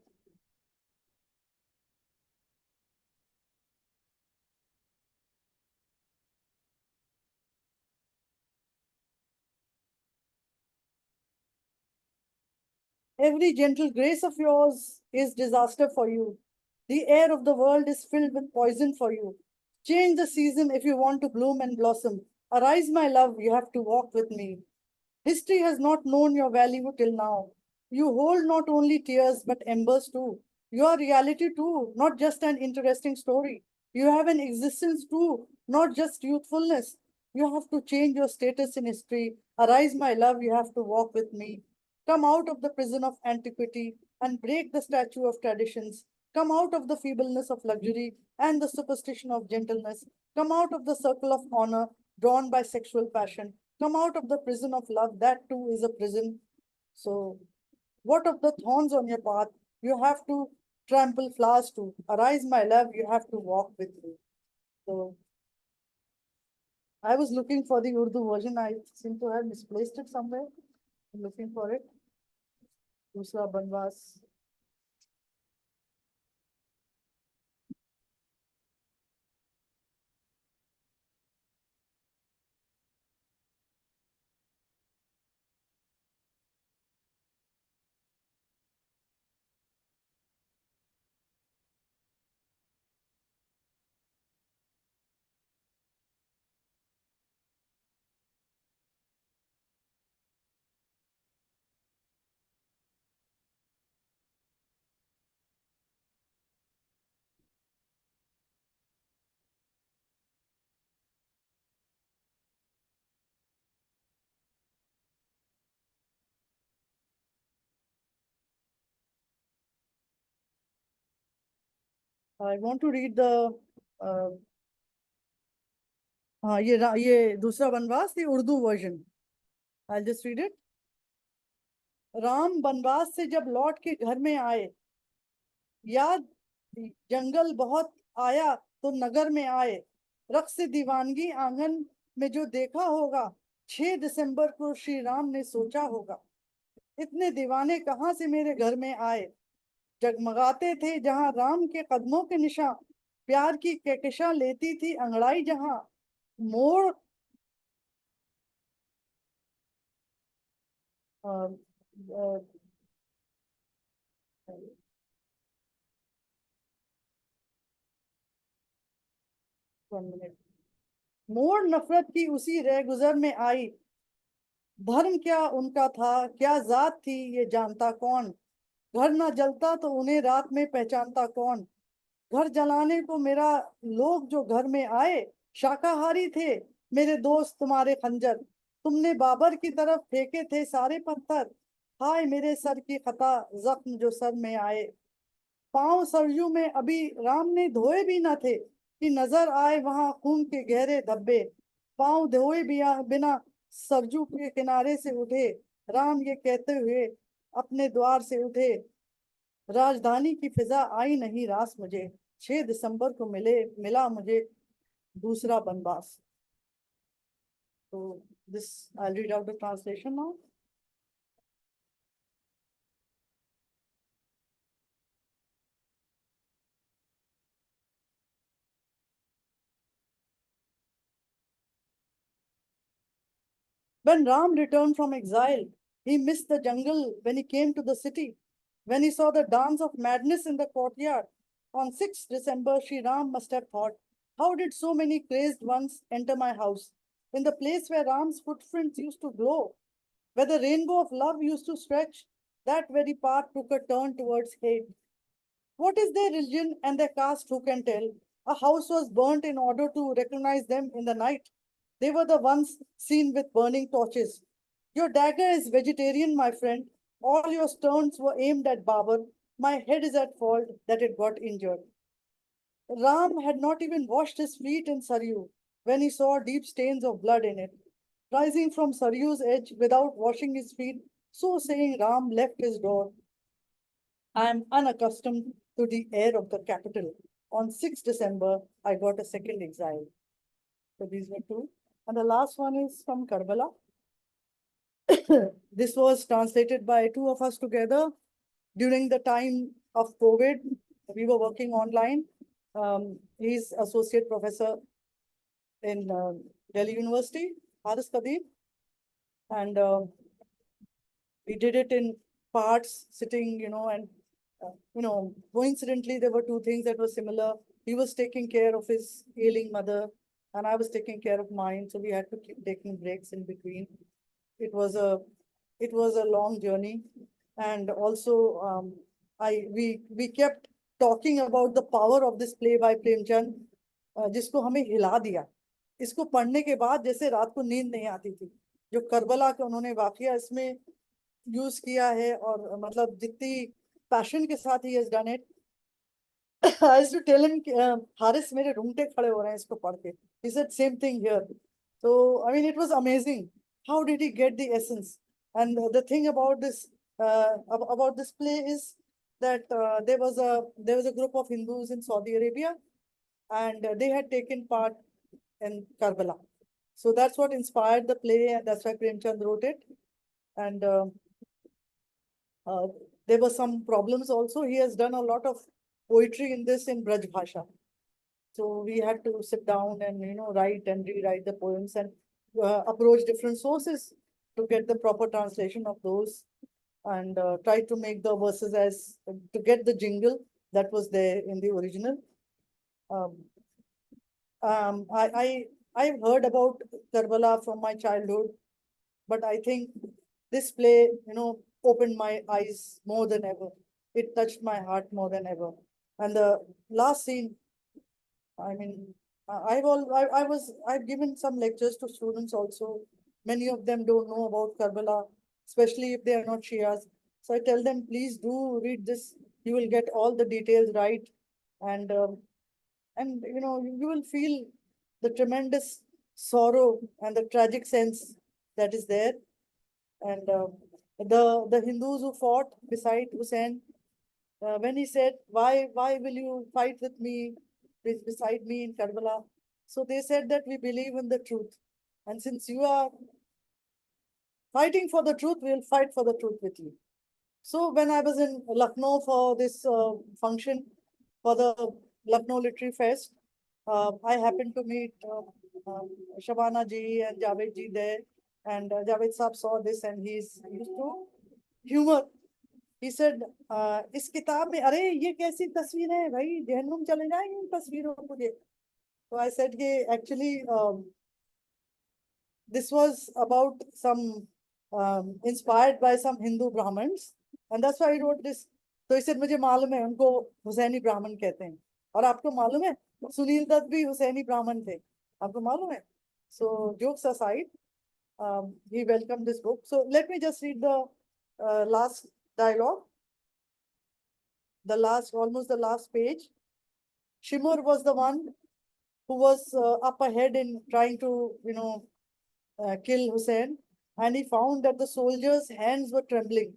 Every gentle grace of yours is disaster for you. The air of the world is filled with poison for you. Change the season if you want to bloom and blossom. Arise, my love, you have to walk with me. History has not known your value till now. You hold not only tears but embers too. You are reality too, not just an interesting story. You have an existence too, not just youthfulness. You have to change your status in history. Arise, my love, you have to walk with me. Come out of the prison of antiquity and break the statue of traditions. Come out of the feebleness of luxury and the superstition of gentleness. Come out of the circle of honor drawn by sexual passion. Come out of the prison of love, that too is a prison. So, what of the thorns on your path? You have to trample flowers too. Arise, my love, you have to walk with me. So, I was looking for the Urdu version. I seem to have misplaced it somewhere. I'm looking for it. दूसरा बनवास. I want to read the ये दूसरा बनवास, the Urdu version. I'll just read it. Ram बनवास से जब लौट के घर में आए, याद जंगल बहुत आया तो नगर में आए, रक्स दीवानगी आंगन में जो देखा होगा, 6 दिसंबर को श्री राम ने सोचा होगा, इतने दीवाने कहाँ से मेरे घर में आए, जगमगाते थे जहां राम के कदमों के निशान, प्यार की कहकशां लेती थी अंगड़ाई जहां, मोड़ अ, अ, one minute. मोड़ नफरत की उसी रह गुजर में आई, धर्म क्या उनका था क्या जात थी ये जानता कौन, घर ना जलता तो उन्हें रात में पहचानता कौन, घर जलाने को मेरा लोग जो घर में आए, शाकाहारी थे मेरे दोस्त तुम्हारे खंजर, तुमने बाबर की तरफ फेंके थे सारे पत्थर, हाय मेरे सर की खता जख्म जो सर में आए, पांव सरजू में अभी राम ने धोए भी न थे कि नजर आए वहां खून के गहरे धब्बे, पांव धोए बिना सरजू के किनारे से उठे, राम ये कहते हुए अपने द्वार से उठे, राजधानी की फिजा आई नहीं रास मुझे, 6 दिसंबर को मिला मुझे दूसरा बनवास. So this I'll read out the translation now. When Ram returned from exile, he missed the jungle when he came to the city. When he saw the dance of madness in the courtyard on 6th December, Sri Ram must have thought, how did so many crazed ones enter my house? In the place where Ram's footprints used to glow, where the rainbow of love used to stretch, that very path took a turn towards hate. What is their religion and their caste, who can tell? A house was burnt in order to recognize them in the night. They were the ones seen with burning torches. Your dagger is vegetarian, my friend. All your stones were aimed at Babur. My head is at fault that it got injured. Ram had not even washed his feet in Saryu when he saw deep stains of blood in it. Rising from Saryu's edge without washing his feet, so saying, Ram left his door. I am unaccustomed to the air of the capital. On 6th December, I got a second exile. So these were two. And the last one is from Karbala. This was translated by two of us together during the time of COVID. We were working online. He's associate professor in Delhi University, Haris Kadeem. And we did it in parts, sitting, and coincidentally, there were two things that were similar. He was taking care of his ailing mother, and I was taking care of mine. So we had to keep taking breaks in between. It was a long journey, and also we kept talking about the power of this play by Premchand, जिसको हमें हिला दिया. इसको पढ़ने के बाद जैसे रात को नींद नहीं आती थी. जो करबला के उन्होंने वाकया इसमें यूज किया है, और मतलब जितनी पैशन के साथ ही has done it. I used to tell him, Haris, मेरे रूंगटे खड़े हो रहे हैं इसको पढ़ के. He said same thing here. So I mean, it was amazing. How did he get the essence? And the thing about this play is that there was a group of Hindus in Saudi Arabia, and they had taken part in Karbala. So that's what inspired the play, and that's why Premchand wrote it. And there were some problems also. He has done a lot of poetry in this in Braj Bhasha. So we had to sit down and write and rewrite the poems, and approach different sources to get the proper translation of those, and try to make the verses to get the jingle that was there in the original. I've heard about Karbala from my childhood, but I think this play, opened my eyes more than ever. It touched my heart more than ever. And the last scene, I mean, I've given some lectures to students also. Many of them don't know about Karbala, especially if they are not Shias. So I tell them, please do read this. You will get all the details right, and you will feel the tremendous sorrow and the tragic sense that is there. And the Hindus who fought beside Hussein, when he said, why will you fight with me, beside me in Karbala? So they said that we believe in the truth. And since you are fighting for the truth, we'll fight for the truth with you. So when I was in Lucknow for this function, for the Lucknow Literary Fest, I happened to meet Shabana ji and Javed ji there. And Javed Saab saw this, and he's used to humor. He said, इस किताब में अरे ये कैसी तस्वीर है भाई, जहन्नुम चले जाएंगे इन तस्वीरों को देख. So I said, actually, this was about some inspired by some Hindu Brahmins, and that's why I wrote this. So he said, मुझे मालूम है उनको हुसैनी ब्राह्मण कहते हैं, और आपको मालूम है सुनील दत्त भी हुसैनी ब्राह्मण थे, आपको मालूम है. So jokes aside, he welcomed this book. So let me just read the last dialogue. Almost the last page. Shimur was the one who was up ahead in trying to, kill Hussein, and he found that the soldiers' hands were trembling.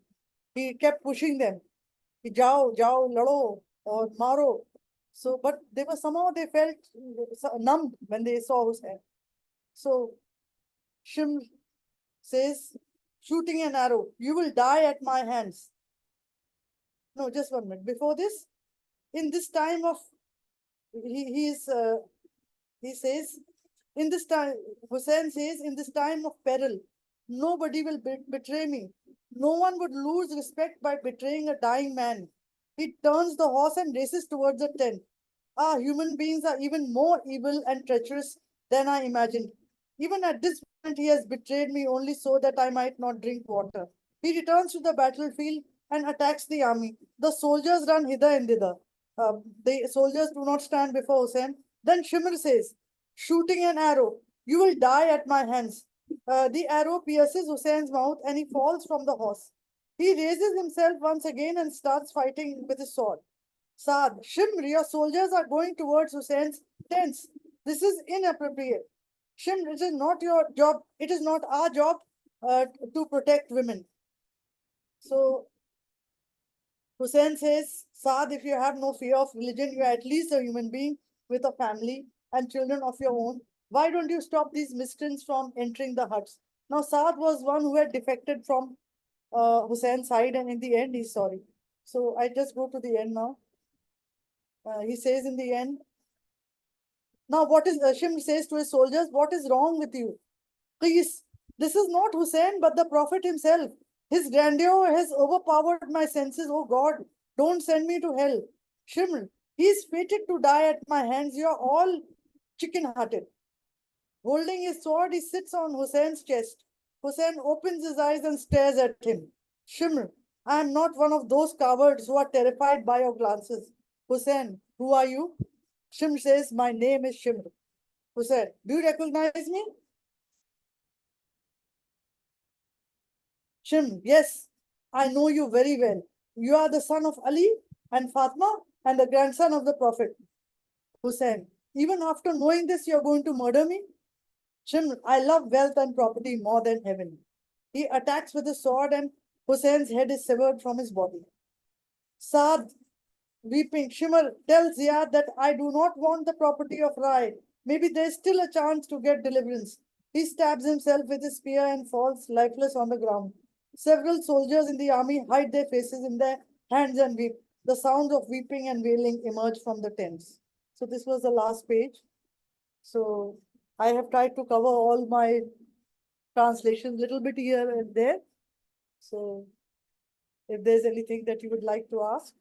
He kept pushing them. Jao, jao, lado, or maro. So, but they felt numb when they saw Hussein. So, Shim says, shooting an arrow, you will die at my hands. No, just 1 minute. Before this, in this time of, he says, in this time, Hussein says, in this time of peril, nobody will betray me. No one would lose respect by betraying a dying man. He turns the horse and races towards the tent. Ah, human beings are even more evil and treacherous than I imagined. Even at this moment, he has betrayed me only so that I might not drink water. He returns to the battlefield and attacks the army. The soldiers run hither and thither. The soldiers do not stand before Hussein. Then Shimr says, shooting an arrow, you will die at my hands. The arrow pierces Hussein's mouth and he falls from the horse. He raises himself once again and starts fighting with his sword. Saad, Shimr, your soldiers are going towards Hussein's tents. This is inappropriate. Shimr, it is not your job, it is not our job to protect women. So Hussein says, Saad, if you have no fear of religion, you are at least a human being with a family and children of your own. Why don't you stop these miscreants from entering the huts? Now, Saad was one who had defected from Hussein's side, and in the end, he's sorry. So I just go to the end now. He says in the end, now what is Shimr says to his soldiers, what is wrong with you? Please, this is not Hussein, but the Prophet himself. His grandeur has overpowered my senses. Oh God, don't send me to hell. Shimr, he is fated to die at my hands. You are all chicken-hearted. Holding his sword, he sits on Hussein's chest. Hussein opens his eyes and stares at him. Shimr, I am not one of those cowards who are terrified by your glances. Hussein, who are you? Shimr says, my name is Shimr. Hussein, do you recognize me? Shimr, yes, I know you very well. You are the son of Ali and Fatma and the grandson of the Prophet. Hussein, even after knowing this, you are going to murder me? Shimr, I love wealth and property more than heaven. He attacks with his sword and Hussein's head is severed from his body. Saad, weeping, Shimr tells Ziyad that I do not want the property of Rai. Maybe there is still a chance to get deliverance. He stabs himself with his spear and falls lifeless on the ground. Several soldiers in the army hide their faces in their hands and weep. The sounds of weeping and wailing emerge from the tents. So this was the last page. So I have tried to cover all my translations, little bit here and there. So if there's anything that you would like to ask.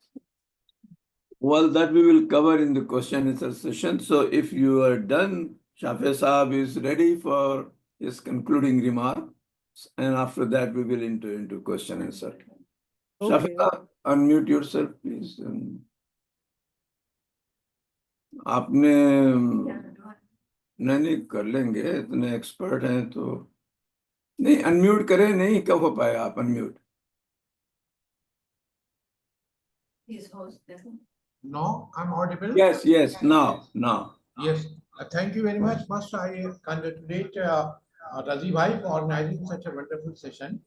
Well, that we will cover in the question and answer session. So if you are done, Shafi Saab is ready for his concluding remarks. And after that, we will enter into question and answer. Shafi Okay. Saab, unmute yourself, please. आपने नहीं कर लेंगे, इतने expert हैं तो नहीं, unmute करें, नहीं कब हो पाए आप unmute? No, I'm audible. Yes, now. Yes, thank you very much. First, I congratulate Razi Bhai for organizing such a wonderful session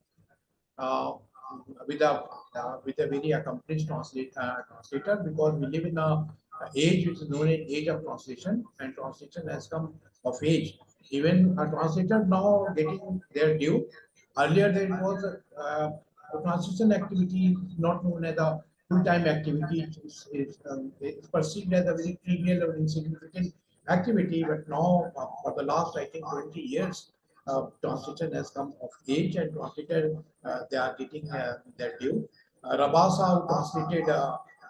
with a very accomplished translator, because we live in a age which is known as age of translation, and translation has come of age. Even a translator now getting their due. Earlier there was a translation activity not known as a full-time activity. It's perceived as a very trivial or insignificant activity, but now for the last, I think, 20 years, translation has come of age, and translator they are getting their due. Rabasa, who translated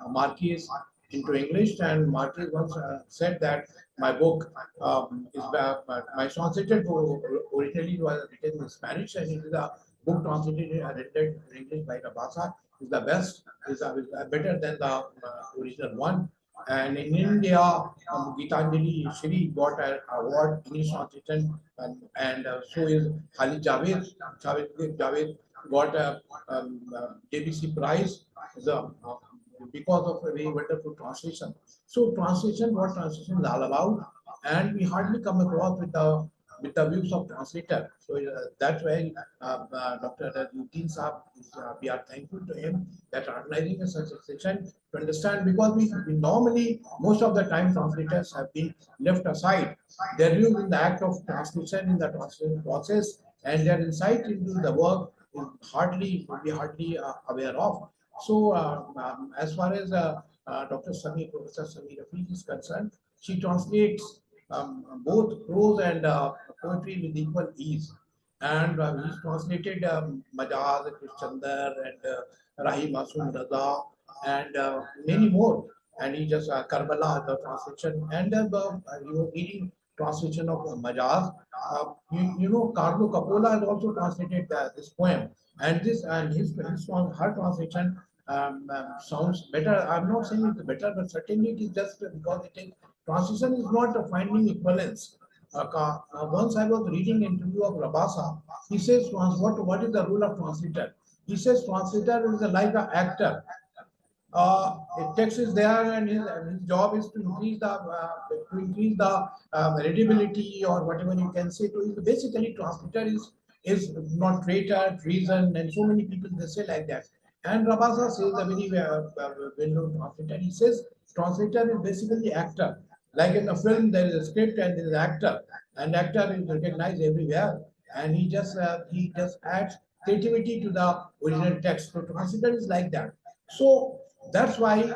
Marquis into English, and Marquis once said that my book my translated book originally was written in Spanish, and it is a book translated and rendered in English by Rabasa is the best, is better than the original one. And in India, Gitanjali Shri got an award, English translation, and so is Khalid Javed. Javed got a JBC prize because of a very wonderful translation. So translation, what translation is all about, and we hardly come across with the views of translator. So that's why Dr. Rafiq Saab, we are thankful to him that organizing a such a session to understand, because we normally, most of the time, translators have been left aside. Their views in the act of translation, in the translation process, and their insight into the work is hardly aware of. So as far as Dr. Sami, Professor Sami Rafiq is concerned, she translates both prose and poetry with equal ease. and he's translated Majaz, Krishandar, and Rahi Masum Raza, and many more. And he just Karbala, the translation, and you know, reading translation of Majaz. You know, Carlo Coppola has also translated this poem, and his her translation sounds better. I'm not saying it's better, but certainly it is just because it is translation is not finding equivalence. Once I was reading an interview of Rabasa, he says, what is the role of translator? He says translator is like an actor. A text is there, and his job is to increase the readability, or whatever you can say. To basically, translator is not traitor, treason, and so many people they say like that. And Rabasa says a very well-known translator. He says translator is basically actor. Like in a film, there is a script and there is an actor, and actor is recognized everywhere, and he just adds creativity to the original text. So translator is like that. So that's why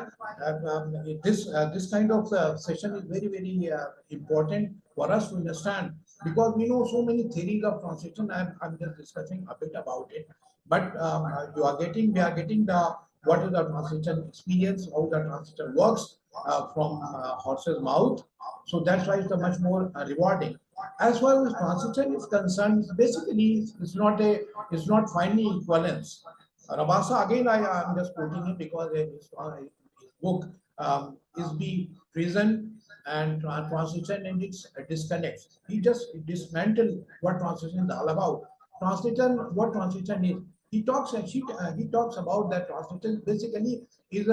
this kind of session is very important for us to understand, because we know so many theories of translation. I'm just discussing a bit about it, but we are getting the what is the translation experience, how the translation works from horse's mouth. So that's why it's a much more rewarding. As far as translation is concerned, basically it's not finding equivalence. Rabasa, again, am just quoting him because his book is the prison and translation and its disconnects. He just dismantled what translation is all about. Translation, what translation is. He talks about that translation basically is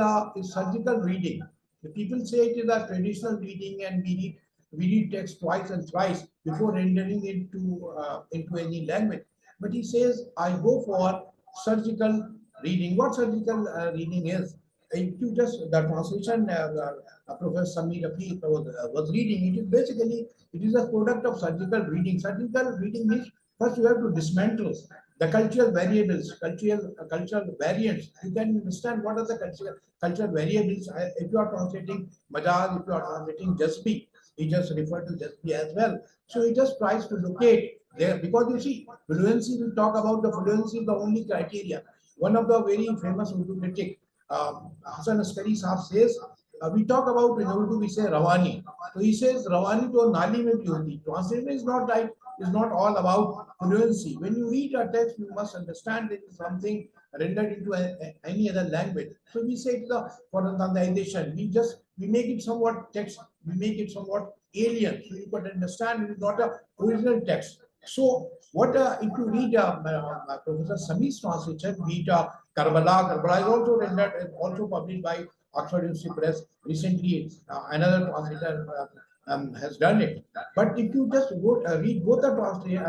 surgical reading. The people say it is a traditional reading, and we read text twice and thrice before rendering it into any language. But he says, I go for surgical reading. What surgical reading is? If you just the translation Professor Sami Rafiq was reading, it is basically it is a product of surgical reading. Surgical reading means first you have to dismantle the cultural variables, cultural variants. You can understand what are the cultural variables. If you are translating Majaz, if you are translating Jaspi, he just referred to Jaspi as well. So he just tries to locate there, because you see, fluency, we talk about the fluency is the only criteria. One of the very famous Urdu critic, Hassan Askari Saab says, we talk about in Urdu, we say Rawani. So he says Rawani to Nali mein bhi hoti. Translation is not right, is not all about fluency. When you read a text, you must understand it is something rendered into any other language. So we say it's the foreignization. We make it somewhat text, we make it somewhat alien. So you can understand it is not a original text. So what if you read Professor Sami's translation, read Karbala is also rendered, is also published by Oxford University Press. Recently, another translator has done it. But if you just read both the translation,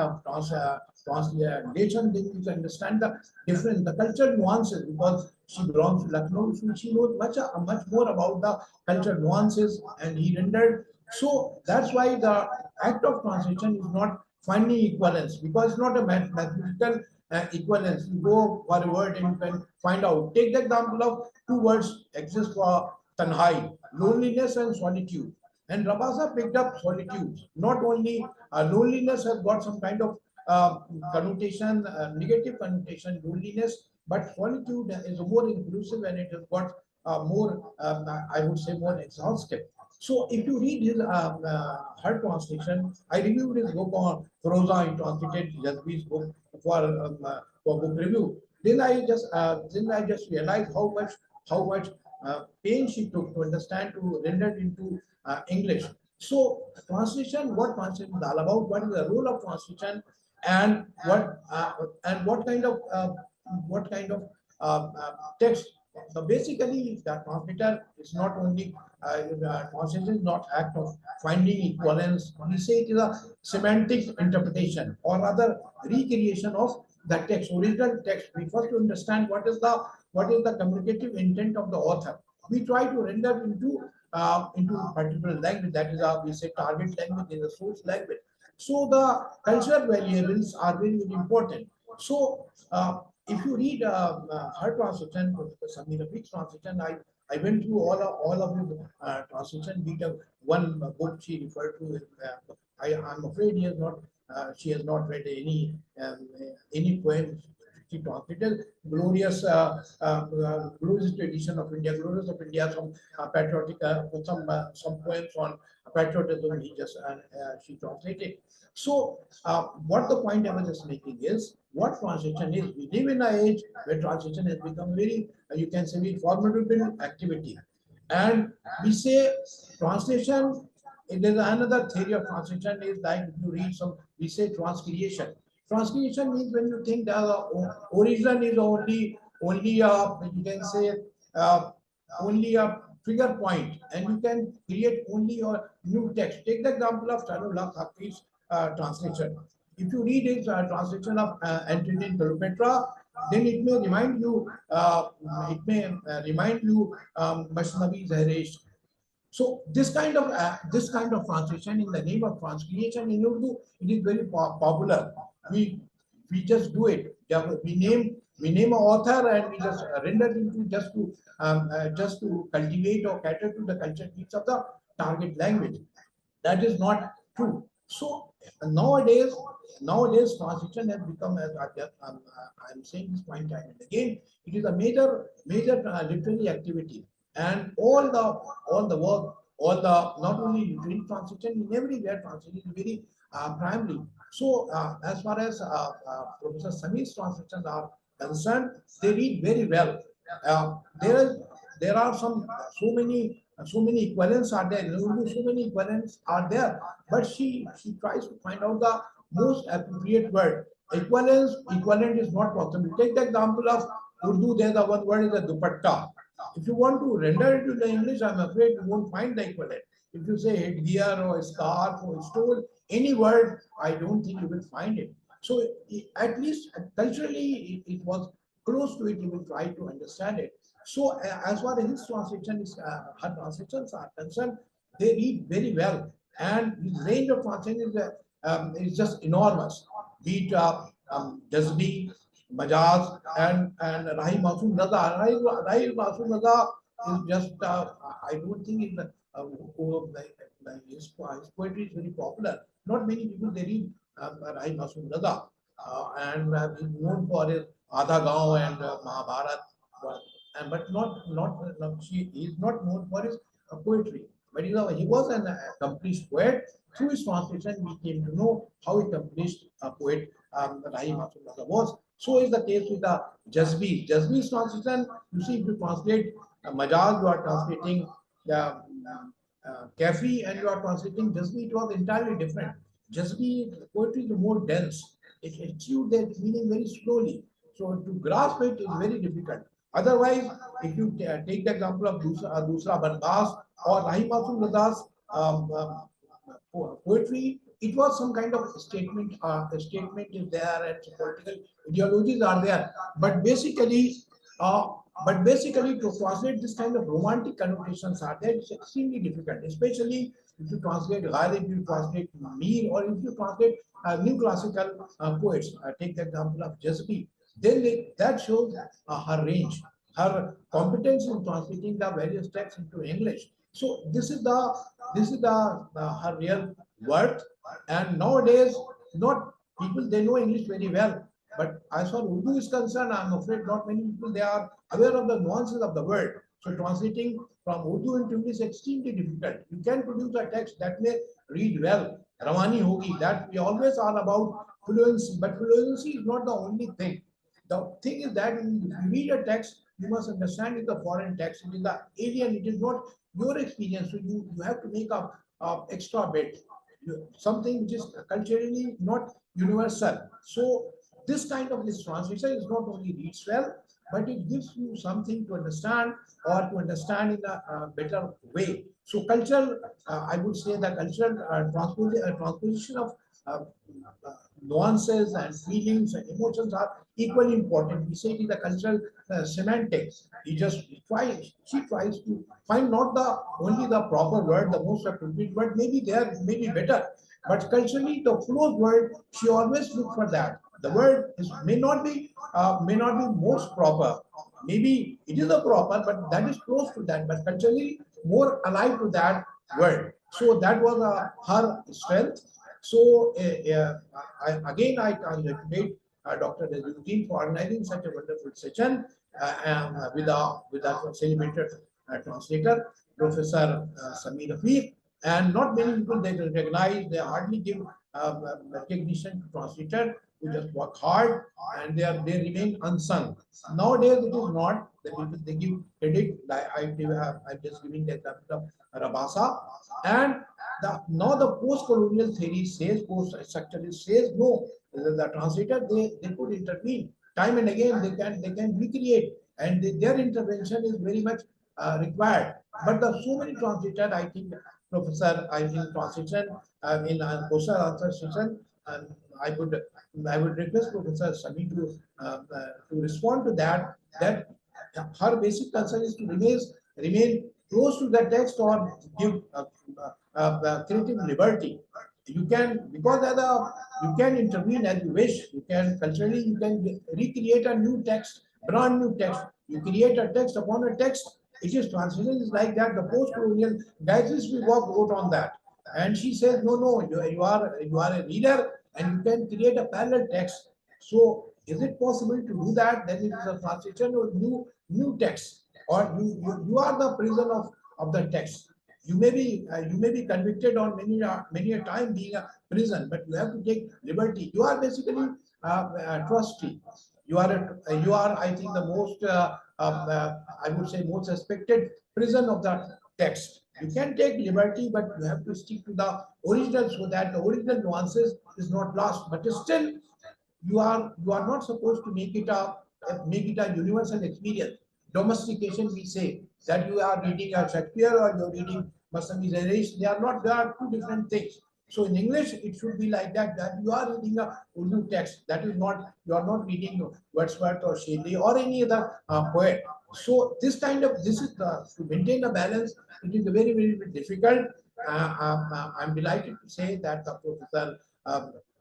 then you can understand the difference, the cultural nuances, because she belongs to Lucknow, so she knows much more about the cultural nuances, and he rendered. So that's why the act of translation is not finding equivalence, because it's not a mathematical equivalence. You go for a word and you can find out. Take the example of two words exist for tanhai, loneliness and solitude. And Rabasa picked up solitude. Not only loneliness has got some kind of connotation, negative connotation, loneliness, but solitude is more inclusive, and it has got more, I would say, more exhaustive. So if you read his her translation, I reviewed his book on Prosa. He translated Jazbi's book for book review. Then I just realized how much pain she took to understand, to render it into English. So translation, what translation is all about? What is the role of translation, and what kind of text? So basically, the translator is not only translation is not act of finding equivalence. We say it is a semantic interpretation, or rather recreation of the text, original text. We first to understand what is the communicative intent of the author. We try to render into a particular language, that is we say target language, is a source language. So the cultural variables are very important. So if you read her translation, Professor Sami Rafiq's translation, I went through all of his translation. One book she referred to. I'm afraid he has not she has not read any poem. She translated glorious tradition of India, glorious of India, some patriotic, some poems on patriotism. She translated. So, what the point I was just making is, what translation is. We live in an age where translation has become very, you can say, very formidable activity, and we say translation. There's another theory of translation is like if you read some, we say transcreation. Transcreation means when you think the origin is only you can say uh, only a trigger point, and you can create only a new text. Take the example of Charullah Thakur's translation. If you read his translation of Antonin Cleopatra, then it may remind you Masnavi Zahresh. So this kind of translation in the name of translation in Urdu, it is very popular. We we just do it. Yeah, we name an author and we just render it into just to cultivate or cater to the culture needs of the target language. That is not true. So nowadays translation has become, as I'm saying this point time and again, it is a major literary activity, and all the work, all the not only literary translation, in everywhere translation is very primary. So as far as Professor Sami's translations are concerned, they read very well. There are so many equivalents are there. So many equivalents are there, but she tries to find out the most appropriate word. Equivalent is not possible. Take the example of Urdu. There's the one word is a dupatta. If you want to render it to the English, I'm afraid you won't find the equivalent. If you say headgear or scarf or stole, any word, I don't think you will find it. So at least culturally, it was close to it. You will try to understand it. So as far as his translation is, her translations are concerned, they read very well, and his range of translation is just enormous. Be it Jazbi, Majaz, and Rahi Masoom Raza. Rahi Masoom Raza is just, I don't think in the, his poetry is very popular. Not many people they read Rahi Masoom Raza, and he's known for his Adha Gaon and Mahabharat, but he is not known for his poetry. But he was an accomplished poet. Through his translation, we came to know how accomplished a poet Rahim Abdullah was. So is the case with the Jazbi. Jazbi's translation, you see, if you translate Majaz, you are translating the Kafi, and you are translating Jazbi, it was entirely different. Jazbi poetry is more dense. It achieves that meaning very slowly. So to grasp it is very difficult. Otherwise, if you take the example of Dusra Banbas or Rahim Masoom Raza's poetry, it was some kind of statement. A statement is there, and political ideologies are there. But basically, to translate this kind of romantic connotations are there, it's extremely difficult. Especially if you translate Ghalib, if you translate Mir, or if you translate new classical poets. Take the example of Jazbi. Then that shows her range, her competence in translating the various texts into English. So this is her real worth. And nowadays, not people they know English very well, but as far as Urdu is concerned, I'm afraid not many people they are aware of the nuances of the word. So translating from Urdu into English is extremely difficult. You can produce a text that may read well, Rawani hogi, that we always are about fluency, but fluency is not the only thing. The thing is that if you read a text, you must understand it's a foreign text. It is the alien. It is not your experience. So you have to make up extra bit, something which is culturally not universal. So this kind of this translation is not only reads well, but it gives you something to understand or to understand in a better way. So cultural, I would say the cultural transposition of nuances and feelings and emotions are equally important. We say it is the cultural semantics. She tries to find not the only the proper word, the most appropriate word. Maybe there, maybe better, but culturally the close word. She always look for that. The word may not be most proper. Maybe it is a proper, but that is close to that. But culturally more alive to that word. So that was her strength. So again, I congratulate Dr. Naziruddin for organizing such a wonderful session with our celebrated translator, Professor Sami Rafiq. And not many people they recognize, they hardly give recognition to translator who just work hard and they remain unsung. Nowadays it is not the people they give credit. I'm just giving the example of Rabasa. And now the post-colonial theory says, post-structuralist says, no, the translator they could intervene time and again. They can recreate, and their intervention is very much required. But there are so many translators. I think Professor, I think translation in question answer session. I would request Professor Sami to respond to that. That her basic concern is to remain close to the text or give creative liberty. You can, because you can intervene as you wish. You can culturally, you can recreate a new text, brand new text. You create a text upon a text. It is translation is like that. The post-colonial guys we wrote on that, and she says, no, you are a reader and you can create a parallel text. So is it possible to do that? Then it is a translation or new text, or you are the prison of the text. You may be convicted on many a time being a prison, but you have to take liberty. You are basically trustee. You are I think the most I would say most respected prison of the text. You can take liberty, but you have to stick to the original so that the original nuances is not lost. But still, you are not supposed to make it a universal experience. Domestication, we say that you are reading a Shakespeare or you're reading Masami Zarish. They are two different things. So in English, it should be like that you are reading a Urdu text. That is not, you are not reading Wordsworth or Shelley or any other poet. So this is to maintain a balance. It is very, very difficult. I'm delighted to say that the Professor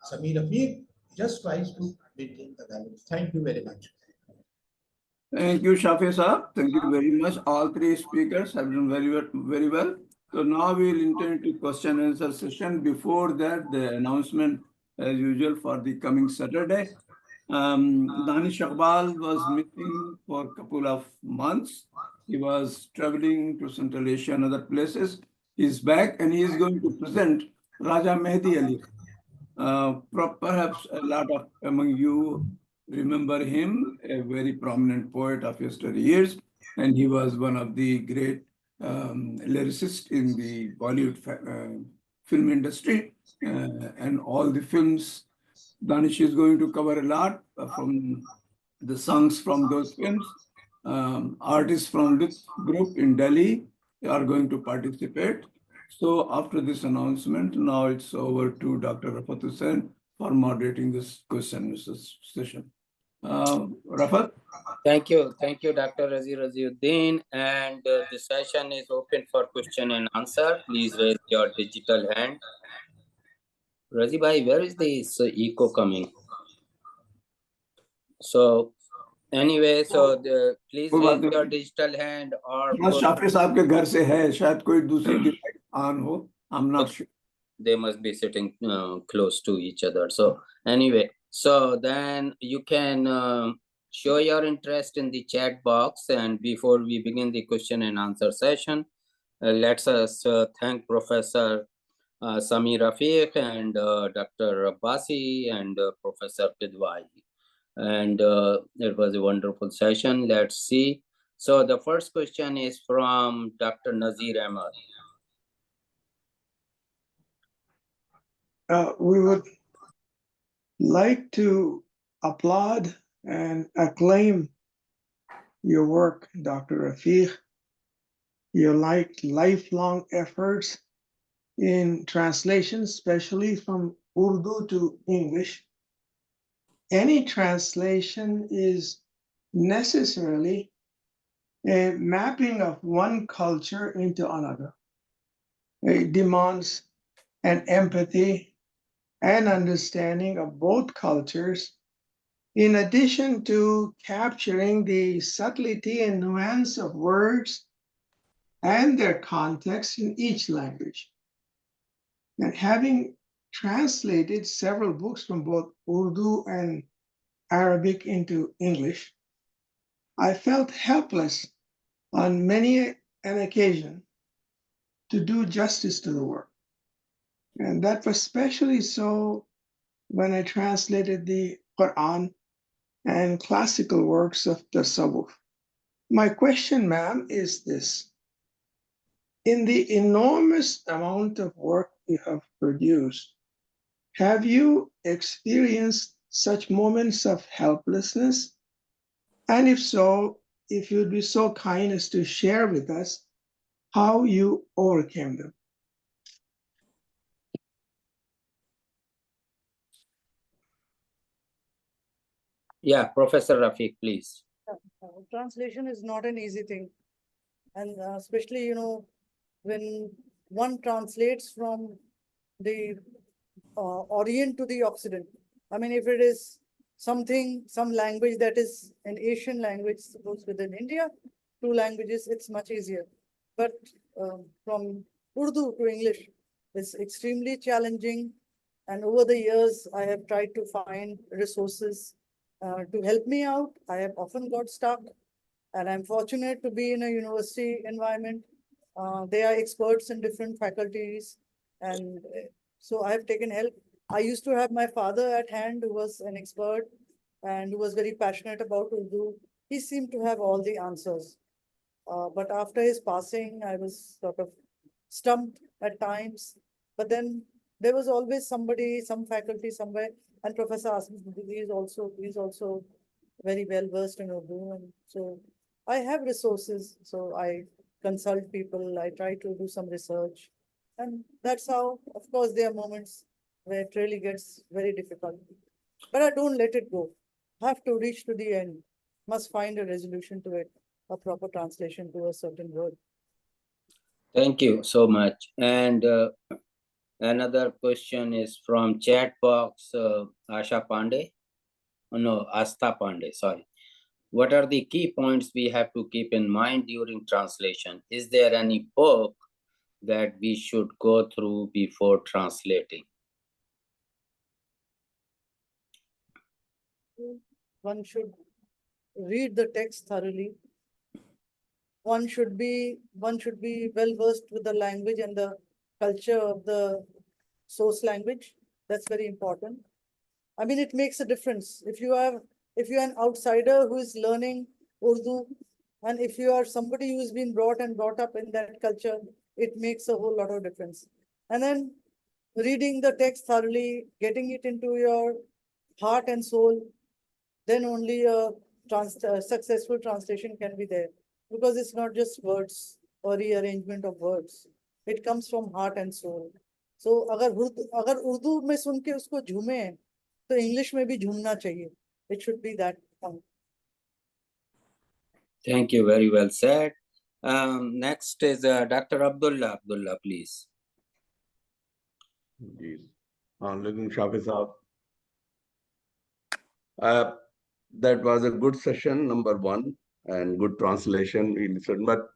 Sami Rafiq just tries to maintain the balance. Thank you very much. Thank you, Shafi Saab. Thank you very much. All three speakers have done very well. So now we will enter into question and answer session. Before that, the announcement as usual for the coming Saturday. Danish Iqbal was missing for a couple of months. He was traveling to Central Asia and other places. He's back and he is going to present Raja Mehdi Ali. Perhaps a lot of among you remember him, a very prominent poet of yesteryears, and he was one of the great lyricists in the Bollywood film industry, and all the films. Danish is going to cover a lot from the songs from those films. Artists from this group in Delhi are going to participate. So after this announcement, now it's over to Dr. Rafat Hussain for moderating this question session. Rafat? Thank you, Dr. Raziuddin. And the session is open for question and answer. Please raise your digital hand. Razi bhai, where is this echo coming? So anyway, so please raise your digital hand or Shafi साहब के घर से है, शायद कोई दूसरी device on हो. I'm not sure. They must be sitting close to each other. So anyway, so then you can show your interest in the chat box. And before we begin the question and answer session, let's thank Professor Sami Rafiq and Dr. Abbasi and Professor Pidwai. And it was a wonderful session. Let's see. So the first question is from Dr. Nazir Ahmad. We would like to applaud and acclaim your work, Dr. Rafiq, your lifelong efforts in translation, especially from Urdu to English. Any translation is necessarily a mapping of one culture into another. It demands an empathy and understanding of both cultures, in addition to capturing the subtlety and nuance of words and their context in each language. And having translated several books from both Urdu and Arabic into English, I felt helpless on many an occasion to do justice to the work. And that was especially so when I translated the Quran and classical works of Tasawwuf. My question, ma'am, is this. In the enormous amount of work you have produced, have you experienced such moments of helplessness? And if so, if you'd be so kind as to share with us how you overcame them. Yeah, Professor Rafiq, please. Translation is not an easy thing. And especially, when one translates from the Orient to the Occident. I mean, if it is some language that is an Asian language, suppose within India, 2 languages, it's much easier. But from Urdu to English, it's extremely challenging. And over the years, I have tried to find resources to help me out. I have often got stuck, and I'm fortunate to be in a university environment. They are experts in different faculties, and so I have taken help. I used to have my father at hand, who was an expert and who was very passionate about Urdu. He seemed to have all the answers. But after his passing, I was sort of stumped at times. But then there was always somebody, some faculty somewhere, and Professor Asmi, he's also very well versed in Urdu, and so I have resources. So I consult people. I try to do some research, and that's how. Of course, there are moments where it really gets very difficult, but I don't let it go. Have to reach to the end. Must find a resolution to it, a proper translation to a certain word. Thank you so much. And another question is from chat box, Asha Pandey. Oh, no, Asta Pandey, sorry. What are the key points we have to keep in mind during translation? Is there any book that we should go through before translating? One should read the text thoroughly. One should be well versed with the language and the culture of the source language. That's very important. I mean, it makes a difference. If you're an outsider who is learning Urdu, and if you are somebody who's been brought up in that culture, it makes a whole lot of difference. And then reading the text thoroughly, getting it into your heart and soul, then only a successful translation can be there. Because it's not just words or rearrangement of words. It comes from heart and soul. So अगर उर्दू में सुन के उसको झूमे तो English में भी झूमना चाहिए. It should be that. Thank you, very well said. Next is Dr. Abdullah. Abdullah, please. Assalamualaikum, Shafi Saab. That was a good session, number one, and good translation we listened. But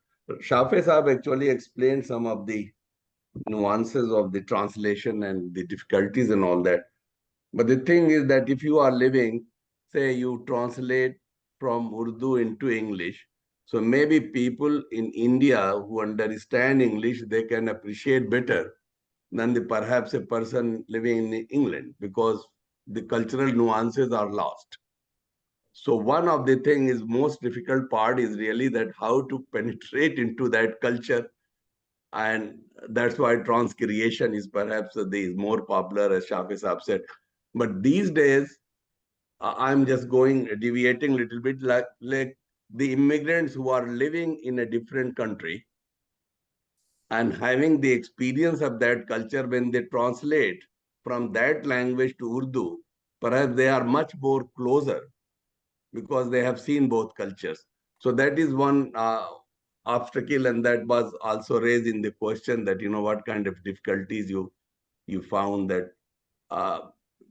Shafi Saab actually explained some of the nuances of the translation and the difficulties and all that. But the thing is that if you are living, say you translate from Urdu into English, so maybe people in India who understand English, they can appreciate better than perhaps a person living in England, because the cultural nuances are lost. So one of the thing is most difficult part is really that how to penetrate into that culture. And that's why transcreation is perhaps the more popular, as Shafi Saab said. But these days, I'm just deviating a little bit, like the immigrants who are living in a different country and having the experience of that culture, when they translate from that language to Urdu, perhaps they are much more closer because they have seen both cultures. So that is one obstacle, and that was also raised in the question that, what kind of difficulties you found that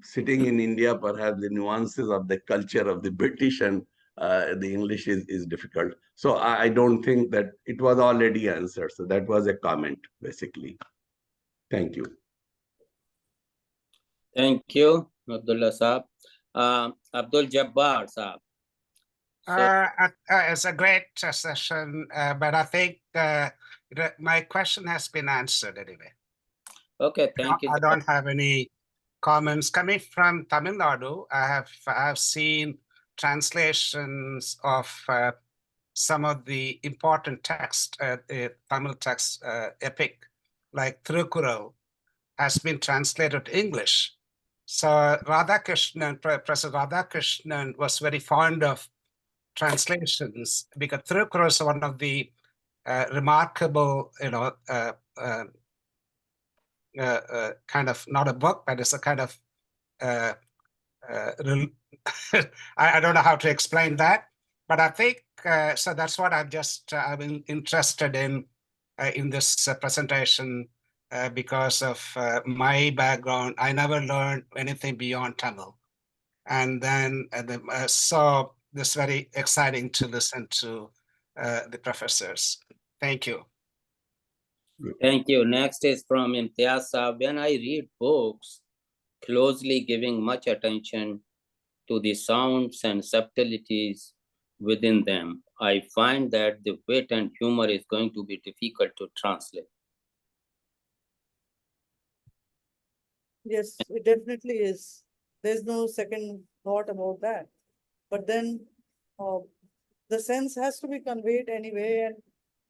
sitting in India, perhaps the nuances of the culture of the British and the English is difficult. So I don't think that it was already answered. So that was a comment, basically. Thank you. Thank you, Abdullah Saab. Abdul Jabbar Saab. It's a great session, but I think my question has been answered anyway. Okay, thank you. I don't have any comments. Coming from Tamil Nadu, I have seen translations of some of the important text, Tamil text, epic, like Thirukkural, has been translated to English. So Radhakrishnan, Professor Radhakrishnan was very fond of translations because Thirukkural is one of the remarkable, kind of, not a book, but it's a kind of, I don't know how to explain that, but I think, so that's what I'm interested in this presentation because of my background. I never learned anything beyond Tamil. And then so this very exciting to listen to the professors. Thank you. Thank you. Next is from Imtiaz Saab. When I read books, closely giving much attention to the sounds and subtleties within them, I find that the wit and humor is going to be difficult to translate. Yes, it definitely is. There's no second thought about that. But then the sense has to be conveyed anyway, and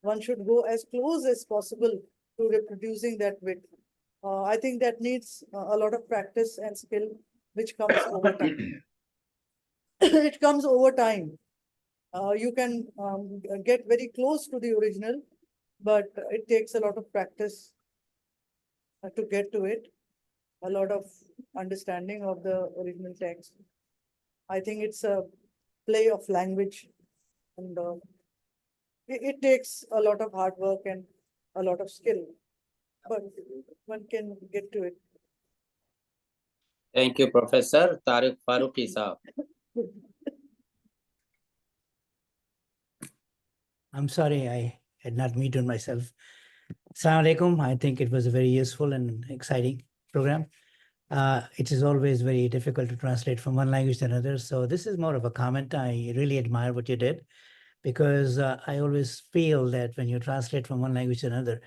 one should go as close as possible to reproducing that wit. I think that needs a lot of practice and skill, which comes over time. It comes over time. You can get very close to the original, but it takes a lot of practice to get to it, a lot of understanding of the original text. I think it's a play of language, and it takes a lot of hard work and a lot of skill, but one can get to it. Thank you, Professor. Tariq Farooqi Saab. I'm sorry, I had not muted myself. Assalamu alaikum. I think it was a very useful and exciting program. It is always very difficult to translate from one language to another. So this is more of a comment. I really admire what you did, because I always feel that when you translate from one language to another,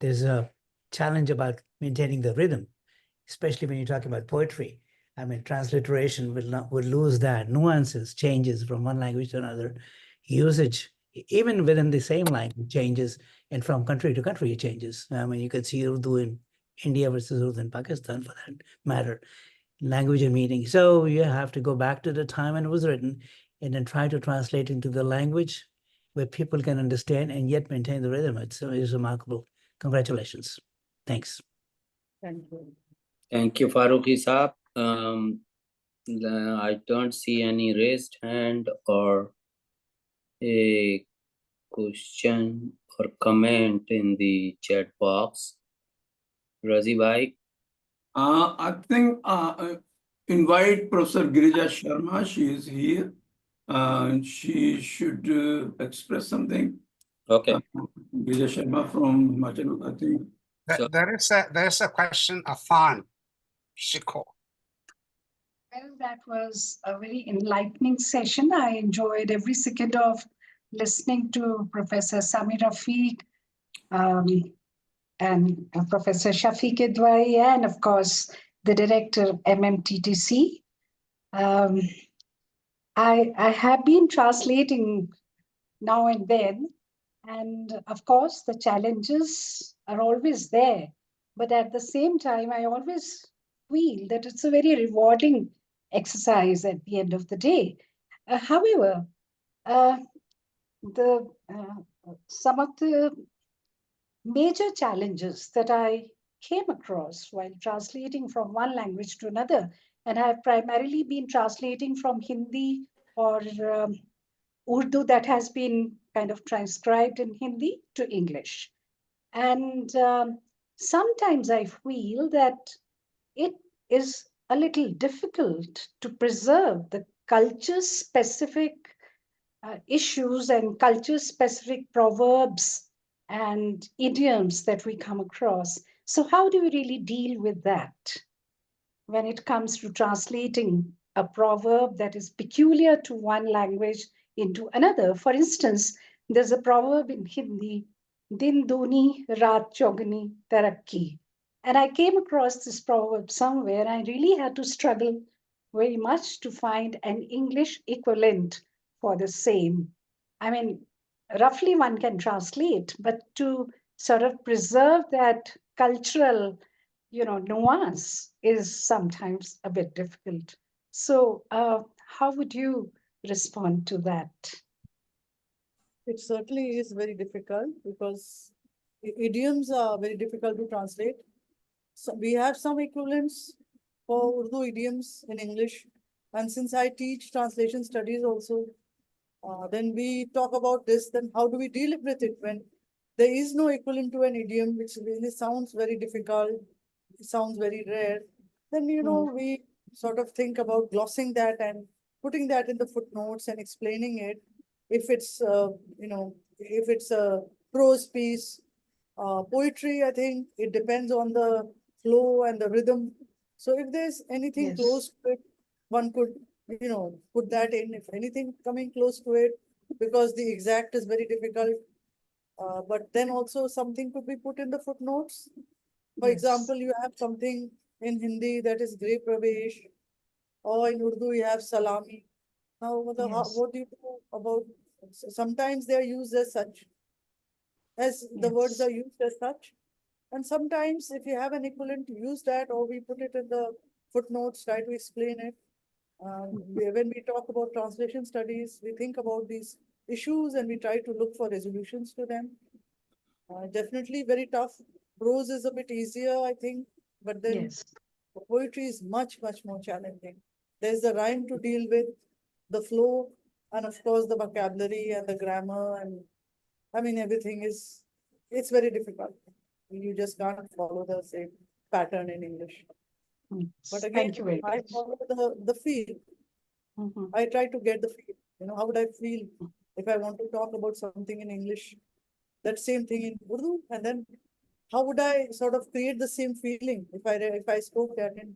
there's a challenge about maintaining the rhythm, especially when you're talking about poetry. I mean, transliteration will lose that. Nuances, changes from one language to another. Usage, even within the same language, changes, and from country to country, it changes. I mean, you can see Urdu in India versus Urdu in Pakistan, for that matter. Language and meaning. So you have to go back to the time when it was written and then try to translate into the language where people can understand and yet maintain the rhythm. It's remarkable. Congratulations. Thanks. Thank you. Thank you, Farooqi Saab. I don't see any raised hand or a question or comment in the chat box. Razi bhai. I think invite Professor Girija Sharma. She is here. She should express something. Okay. Girija Sharma from Himachal, I think. There is a question, Afan Shiko. Well, that was a very enlightening session. I enjoyed every second of listening to Professor Sami Rafiq and Professor Shafiq Edwai, and of course, the director MMTTC. I have been translating now and then, and of course, the challenges are always there. But at the same time, I always feel that it's a very rewarding exercise at the end of the day. However, some of the major challenges that I came across while translating from one language to another, and I've primarily been translating from Hindi or Urdu that has been kind of transcribed in Hindi to English. And sometimes I feel that it is a little difficult to preserve the culture-specific issues and culture-specific proverbs and idioms that we come across. So how do we really deal with that? when it comes to translating a proverb that is peculiar to one language into another. For instance, there's a proverb in Hindi, Din duni, raat chogni, tarakki. And I came across this proverb somewhere. I really had to struggle very much to find an English equivalent for the same. I mean, roughly one can translate, but to sort of preserve that cultural, nuance is sometimes a bit difficult. So, how would you respond to that? It certainly is very difficult because idioms are very difficult to translate. So we have some equivalents for Urdu idioms in English. And since I teach translation studies also, then we talk about this, then how do we deal with it when there is no equivalent to an idiom, which really sounds very difficult, it sounds very rare. Then, we sort of think about glossing that and putting that in the footnotes and explaining it. If it's, if it's a prose piece, poetry, I think it depends on the flow and the rhythm. So if there's anything close to it, one could, put that in. If anything coming close to it, because the exact is very difficult. But then also something could be put in the footnotes. For example, you have something in Hindi that is Grey Pravesh, or in Urdu you have Salami. Now, what do you do about? Sometimes they are used as such, as the words are used as such. And sometimes if you have an equivalent, use that, or we put it in the footnotes, try to explain it. When we talk about translation studies, we think about these issues and we try to look for resolutions to them. Definitely very tough. Prose is a bit easier, I think, but then poetry is much, much more challenging. There's the rhyme to deal with, the flow, and of course the vocabulary and the grammar, and I mean everything is, it's very difficult. You just can't follow the same pattern in English. But again, I follow the feel. I try to get the feel. How would I feel if I want to talk about something in English? That same thing in Urdu, and then how would I sort of create the same feeling if I spoke that in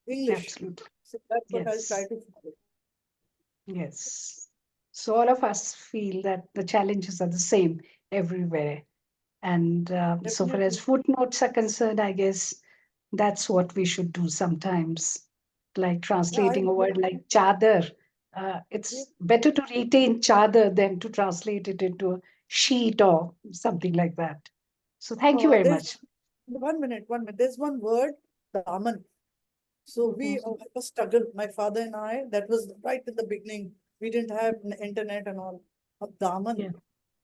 English? Absolutely. So that's what I'll try to follow. Yes. So all of us feel that the challenges are the same everywhere. And so far as footnotes are concerned, I guess that's what we should do sometimes. Like translating a word like chadar. It's better to retain chadar than to translate it into a sheet or something like that. So thank you very much. 1 minute. There's one word, daman. So we have a struggle, my father and I, that was right in the beginning. We didn't have internet and all. Daman.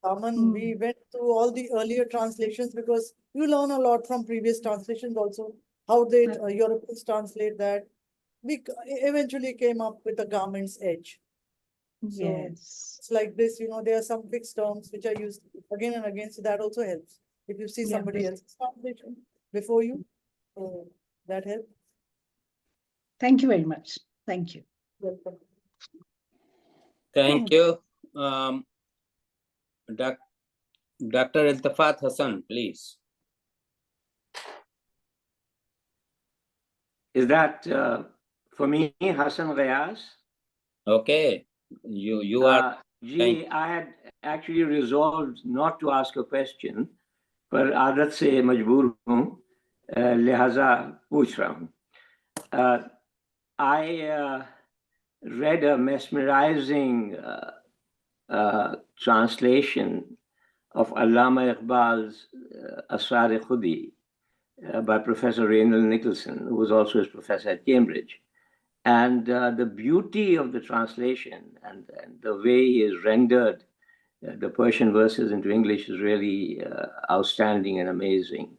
Daman, we went through all the earlier translations because you learn a lot from previous translations also. How did Europeans translate that? We eventually came up with the garment's edge. So it's like this, there are some fixed terms which are used again and again. So that also helps. If you see somebody else's translation before you, that helps. Thank you very much. Thank you. Welcome. Thank you. Dr. Iltafat Hassan, please. Is that for me, Hassan Ghayas? Okay, you are. Gee, I had actually resolved not to ask a question, पर आदत से मजबूर हूँ, लिहाजा पूछ रहा हूँ. I read a mesmerizing translation of Allama Iqbal's Asrar-e-Khudi by Professor Raynald Nicholson, who was also his professor at Cambridge. And the beauty of the translation and the way he has rendered the Persian verses into English is really outstanding and amazing.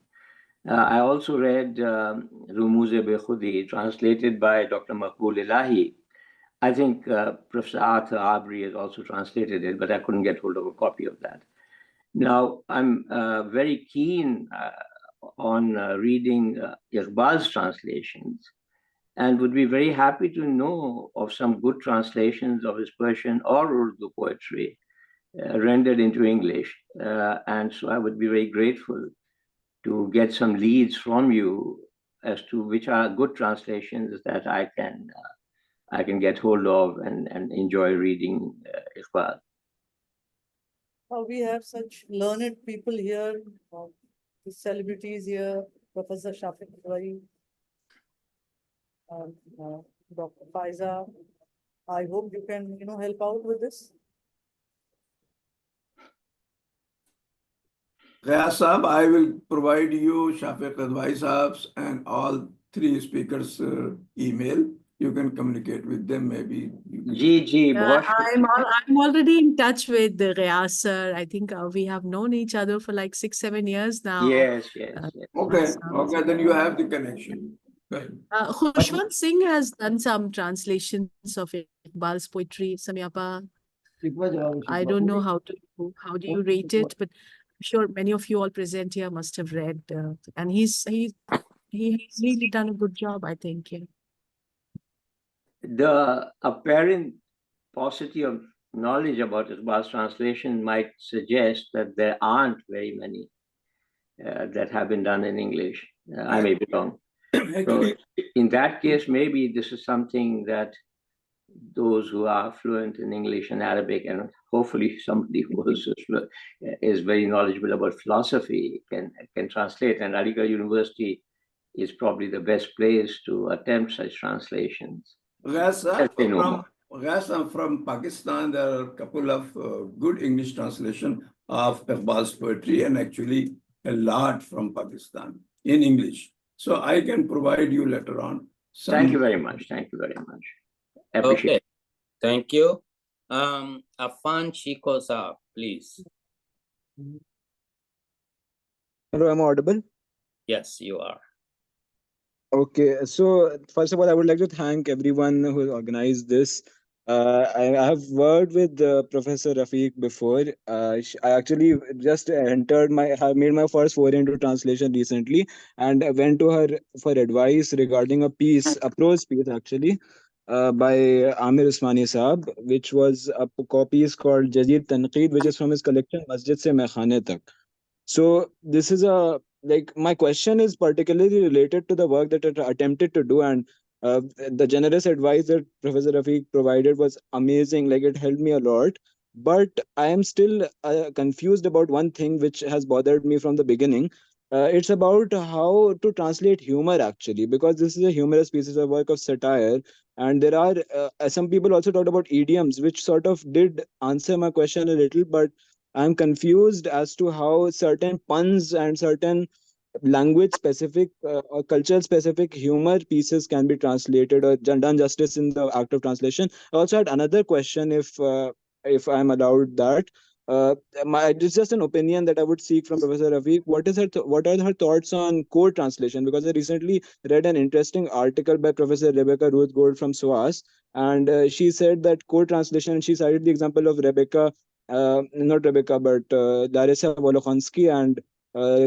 I also read Rumuz-e-Bekhudi, translated by Dr. Maqbool Ilahi. I think Professor Arthur Abri has also translated it, but I couldn't get hold of a copy of that. Now, I'm very keen on reading Iqbal's translations and would be very happy to know of some good translations of his Persian or Urdu poetry rendered into English. And so I would be very grateful to get some leads from you as to which are good translations that I can get hold of and enjoy reading Iqbal. We have such learned people here, the celebrities here, Professor Shafiq, Dr. Faiza. I hope you can, help out with this. Ghayas Saab, I will provide you Shafiq Advai Saab's and all three speakers' email. You can communicate with them, maybe. I'm already in touch with the Riyaz sir. I think we have known each other for like 6-7 years now. Yes. Okay, then you have the connection. Khushwant Singh has done some translations of Iqbal's poetry, Samiapa. I don't know how do you rate it, but I'm sure many of you all present here must have read, and he's really done a good job, I think. Yeah. The apparent paucity of knowledge about Iqbal's translation might suggest that there aren't very many that have been done in English. I may be wrong. So in that case, maybe this is something that those who are fluent in English and Arabic, and hopefully somebody who also is very knowledgeable about philosophy can translate. And Aligarh University is probably the best place to attempt such translations. From Pakistan, there are a couple of good English translation of Iqbal's poetry, and actually a lot from Pakistan in English. So I can provide you later on. Thank you very much. Appreciate it. Thank you. Afan Chico Saab, please. Hello, am I audible? Yes, you are. Okay, so first of all, I would like to thank everyone who organized this. I have worked with Professor Rafiq before. I actually just have made my first foray into translation recently, and I went to her for advice regarding a prose piece actually, by Amir Usmani Saab, which was a piece called Jadid Tanqeed, which is from his collection Masjid Se Mehkhane Tak. So this is my question is particularly related to the work that I attempted to do, and the generous advice that Professor Rafiq provided was amazing. Like, it helped me a lot. But I am still confused about one thing which has bothered me from the beginning. It's about how to translate humor, actually, because this is a humorous piece, it's a work of satire. And there are some people also talked about idioms, which sort of did answer my question a little, but I'm confused as to how certain puns and certain language specific or cultural specific humor pieces can be translated or done justice in the act of translation. I also had another question, if I'm allowed that. It's just an opinion that I would seek from Professor Rafiq. What are her thoughts on code translation? Because I recently read an interesting article by Professor Rebecca Ruth Gold from SOAS, and she said that code translation, and she cited the example of not Rebecca, but Larissa Volokhansky and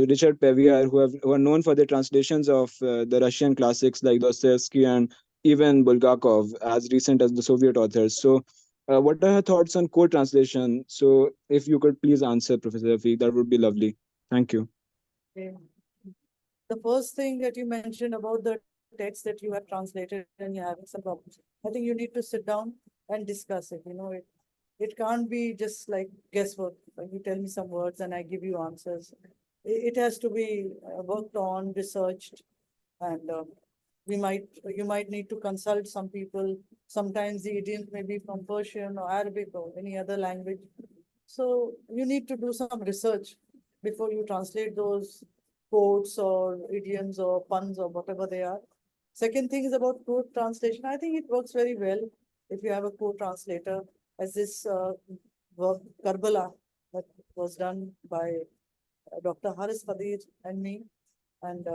Richard Pevier, who are known for their translations of the Russian classics like Dostoevsky and even Bulgakov, as recent as the Soviet authors. So what are her thoughts on code translation? So if you could please answer, Professor Rafiq, that would be lovely. Thank you. Okay. The first thing that you mentioned about the text that you have translated and you're having some problems, I think you need to sit down and discuss it. It can't be just like guesswork. Like, you tell me some words and I give you answers. It has to be worked on, researched, and you might need to consult some people. Sometimes the idioms may be from Persian or Arabic or any other language. So you need to do some research before you translate those quotes or idioms or puns or whatever they are. Second thing is about code translation. I think it works very well if you have a code translator, as this work, Karbala, that was done by Dr. Haris Khadir and me. And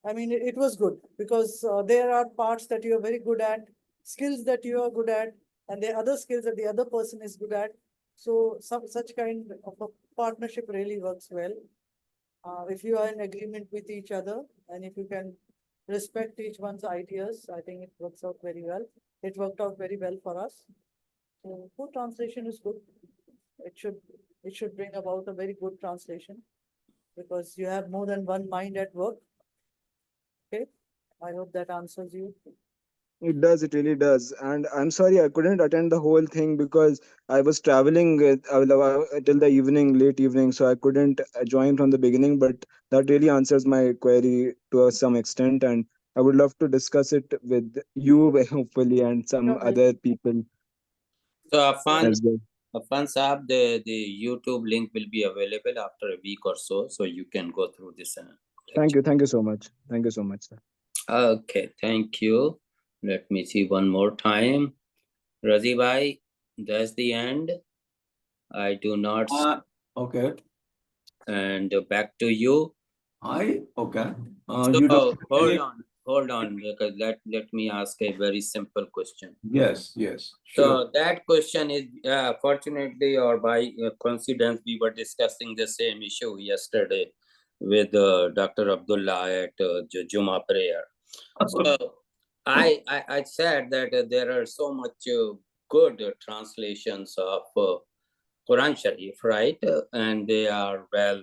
I mean, it was good because there are parts that you are very good at, skills that you are good at, and there are other skills that the other person is good at. So such kind of a partnership really works well. If you are in agreement with each other and if you can respect each one's ideas, I think it works out very well. It worked out very well for us. So code translation is good. It should bring about a very good translation because you have more than one mind at work. Okay, I hope that answers you. It does, it really does. And I'm sorry I couldn't attend the whole thing because I was traveling till the evening, late evening, so I couldn't join from the beginning. But that really answers my query to some extent, and I would love to discuss it with you, hopefully, and some You're other people So Afan, as well. Saab, the YouTube link will be available after a week or so you can go through this. Thank you so much. Thank you so much, sir. Okay, thank you. Let me see one more time. Razi bhai, that's the end. I do not. Okay. And back to you. Okay. So, You don't hold on, because let me ask a very simple question. Yes, yes, So sure. that question is, fortunately or by coincidence, we were discussing the same issue yesterday with Dr. Abdullah at Juma prayer. So I said that there are so much good translations of Quran Sharif, right? And they are well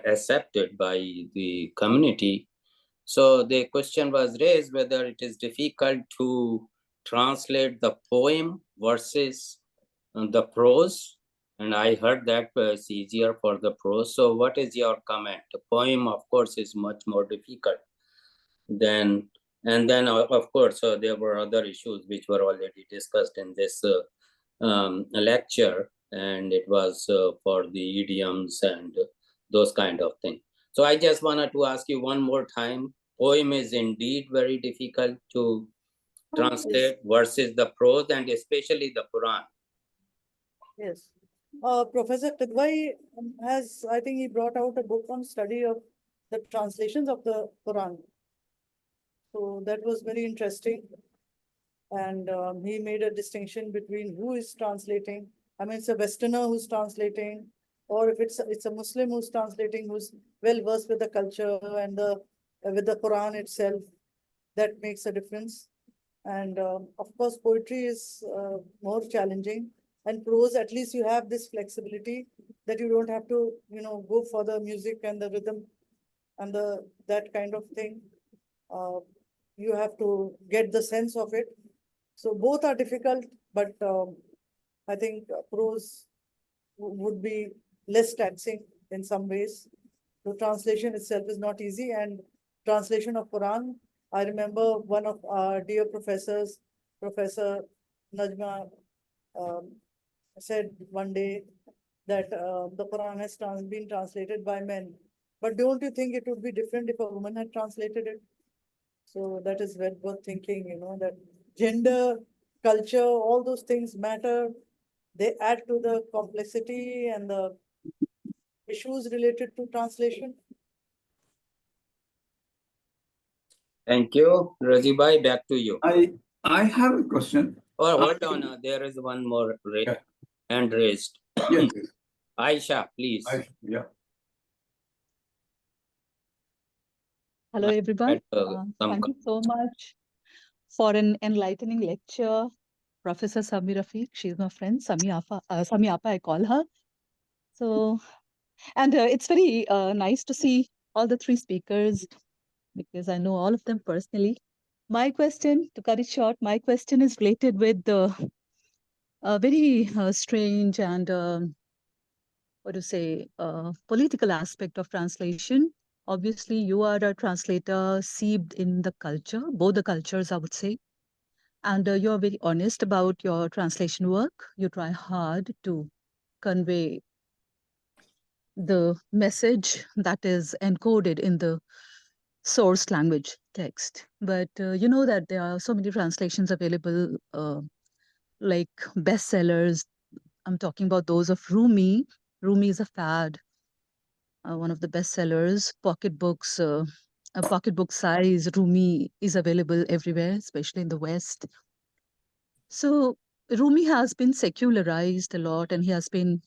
accepted by the community. So the question was raised whether it is difficult to translate the poem versus the prose. And I heard that it's easier for the prose. So what is your comment? The poem, of course, is much more difficult than, and then of course, there were other issues which were already discussed in this lecture, and it was for the idioms and those kind of things. So I just wanted to ask you one more time, poem is indeed very difficult to translate versus the prose and especially the Quran. Yes. Professor Kidwai has, I think he brought out a book on study of the translations of the Quran. So that was very interesting. And he made a distinction between who is translating. I mean, it's a Westerner who's translating, or if it's a Muslim who's translating, who's well versed with the culture and the with the Quran itself. That makes a difference. And of course, poetry is more challenging. And prose, at least you have this flexibility that you don't have to, go for the music and the rhythm and that kind of thing. You have to get the sense of it. So both are difficult, but I think prose would be less taxing in some ways. The translation itself is not easy, and translation of Quran. I remember one of our dear professors, Professor Najma, said one day that the Quran has been translated by men. But don't you think it would be different if a woman had translated it? So that is worth thinking, that gender, culture, all those things matter. They add to the complexity and the issues related to translation. Thank you. Razi bhai, back to you. I have a question. Oh, hold on. There is one more hand raised. Yes. Aisha, please. Yeah. Hello, everyone. Thank you so much for an enlightening lecture. Professor Sami Rafiq, she's my friend, Sami Apa, I call her. So, and it's very nice to see all the three speakers because I know all of them personally. My question, to cut it short, my question is related with the very strange and political aspect of translation. Obviously, you are a translator seeped in the culture, both the cultures, I would say. And you're very honest about your translation work. You try hard to convey the message that is encoded in the source language text. But you know that there are so many translations available, like bestsellers. I'm talking about those of Rumi. Rumi is a fad, one of the bestsellers. Pocketbooks, a pocketbook size Rumi is available everywhere, especially in the West. So Rumi has been secularized a lot, and he has been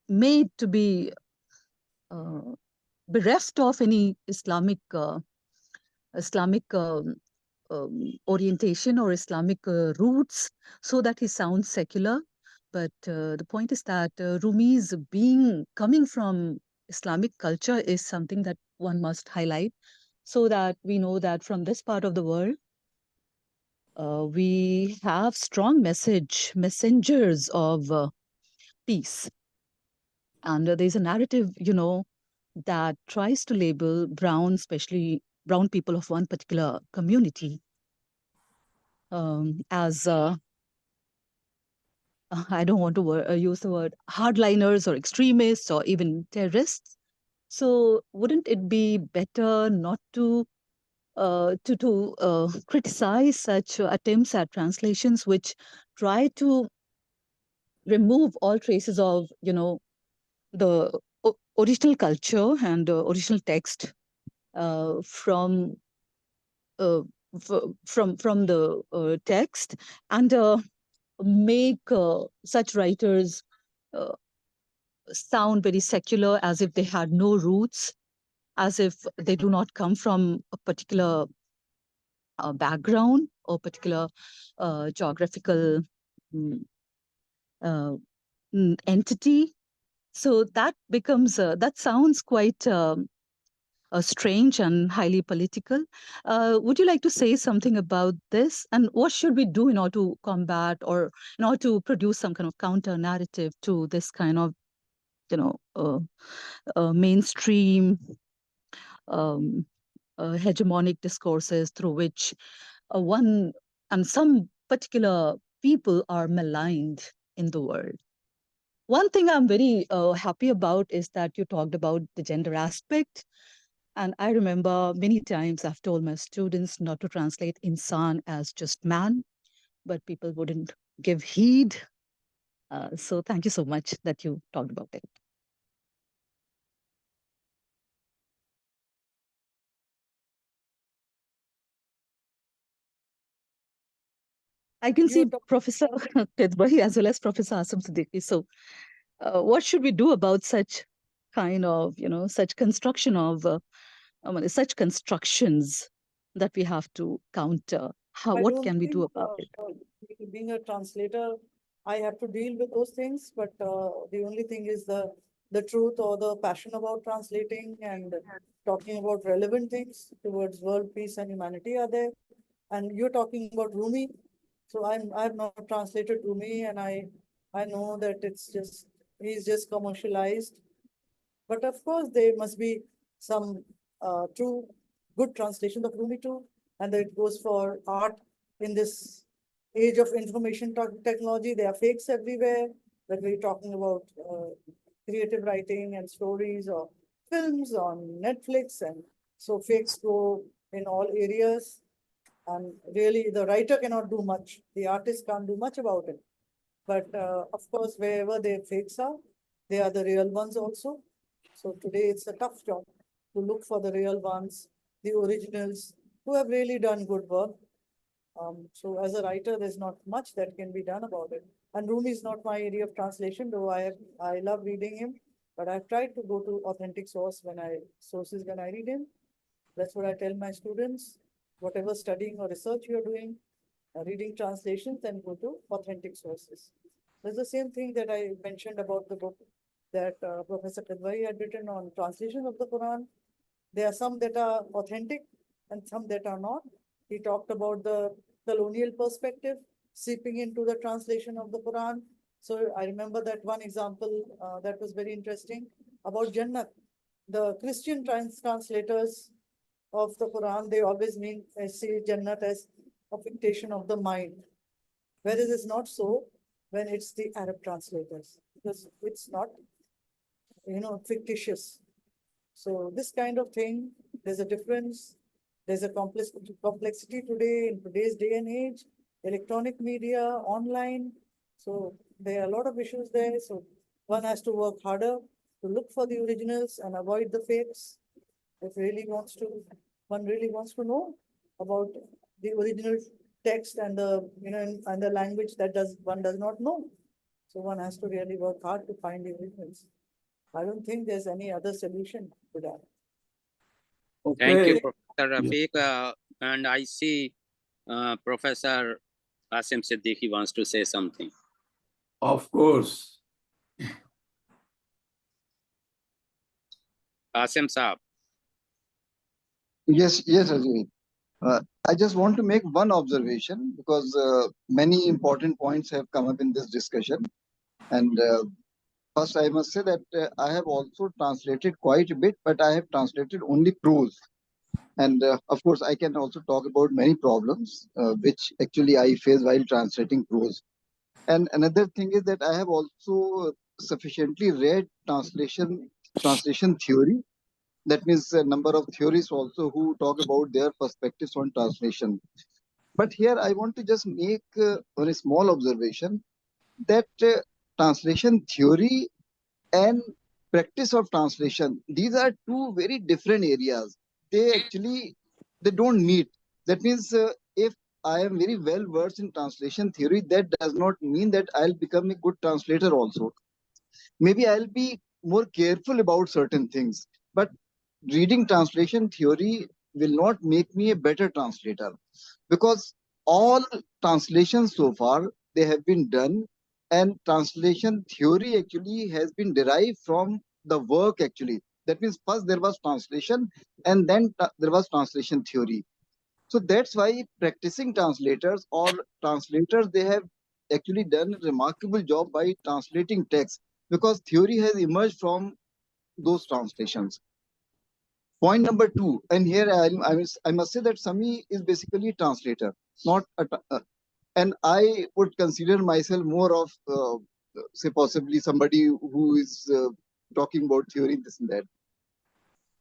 made to be bereft of any Islamic orientation or Islamic roots, so that he sounds secular. But the point is that Rumi's coming from Islamic culture is something that one must highlight, so that we know that from this part of the world, we have strong messengers of peace. And there's a narrative, that tries to label brown, especially brown people of one particular community, as I don't want to use the word hardliners or extremists or even terrorists. So wouldn't it be better not to criticize such attempts at translations which try to remove all traces of the original culture and original text from from the text, and make such writers sound very secular, as if they had no roots, as if they do not come from a particular background or particular geographical mm, uh, entity. So that becomes that sounds quite strange and highly political. Would you like to say something about this? And what should we do in order to combat, or in order to produce some kind of counter narrative to this kind of, mainstream hegemonic discourses through which one and some particular people are maligned in the world? One thing I'm very happy about is that you talked about the gender aspect. And I remember many times I've told my students not to translate insan as just man, but people wouldn't give heed. So thank you so much that you talked about it. I can see Professor Kedbari as well as Professor Asam Siddiqui. So what should we do about such kind of, such construction of, such constructions that we have to counter? What can we do about it? Being a translator, I have to deal with those things, but the only thing is the truth or the passion about translating and talking about relevant things towards world peace and humanity are there. And you're talking about Rumi. So I've not translated Rumi, and I know that he's just commercialized. But of course, there must be some true good translation of Rumi too, and that it goes for art in this age of information technology. There are fakes everywhere. That we're talking about creative writing and stories or films on Netflix, and so fakes go in all areas. And really, the writer cannot do much. The artist can't do much about it. But of course, wherever their fakes are, they are the real ones also. So today it's a tough job to look for the real ones, the originals, who have really done good work. So as a writer, there's not much that can be done about it. And Rumi is not my area of translation, though I love reading him. But I've tried to go to authentic sources when I read him. That's what I tell my students. Whatever studying or research you're doing, reading translations, then go to authentic sources. There's the same thing that I mentioned about the book that Professor Kadwai had written on translation of the Quran. There are some that are authentic and some that are not. He talked about the colonial perspective seeping into the translation of the Quran. So I remember that one example that was very interesting about Jannat. The Christian translators of the Quran, they always see Jannat as a fictation of the mind. Whereas it's not so when it's the Arab translators, because it's not, fictitious. So this kind of thing, there's a difference. There's a complexity today in today's day and age, electronic media, online. So there are a lot of issues there. So one has to work harder to look for the originals and avoid the fakes. If one really wants to know about the original text and the language that one does not know. So one has to really work hard to find the originals. I don't think there's any other solution to that. Thank you, Professor Rafiq. And I see Professor Asim Siddiqui wants to say something. Of course. Asim Saab. Yes, Rajiv. I just want to make one observation because many important points have come up in this discussion. And first, I must say that I have also translated quite a bit, but I have translated only prose. And of course, I can also talk about many problems which actually I face while translating prose. And another thing is that I have also sufficiently read translation theory. That means a number of theorists also who talk about their perspectives on translation. But here I want to just make a small observation that translation theory and practice of translation, these are two very different areas. They don't meet. That means if I am very well versed in translation theory, that does not mean that I'll become a good translator also. Maybe I'll be more careful about certain things, but reading translation theory will not make me a better translator, because all translations so far, they have been done, and translation theory actually has been derived from the work actually. That means first there was translation and then there was translation theory. So that's why practicing translators or translators, they have actually done a remarkable job by translating text, because theory has emerged from those translations. Point number two, and here I must say that Sami is basically a translator, not and I would consider myself more of, say, possibly somebody who is talking about theory, this and that.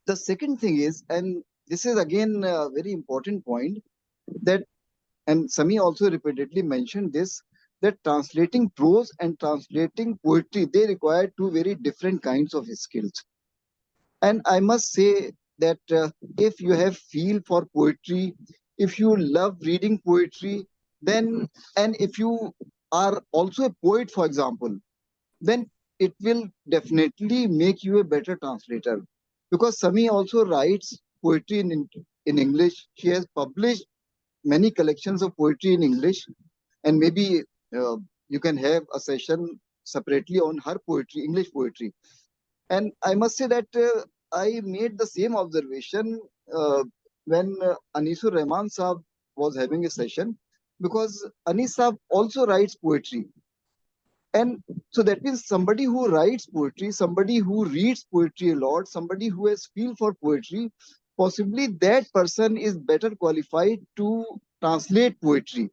The second thing is, and this is again a very important point, that, and Sami also repeatedly mentioned this, that translating prose and translating poetry, they require two very different kinds of skills. And I must say that if you have feel for poetry, if you love reading poetry, then, and if you are also a poet, for example, then it will definitely make you a better translator. Because Sami also writes poetry in English. She has published many collections of poetry in English, and maybe you can have a session separately on her poetry, English poetry. And I must say that I made the same observation when Anisur Rahman Saab was having a session, because Anis Saab also writes poetry. And so that means somebody who writes poetry, somebody who reads poetry a lot, somebody who has feel for poetry, possibly that person is better qualified to translate poetry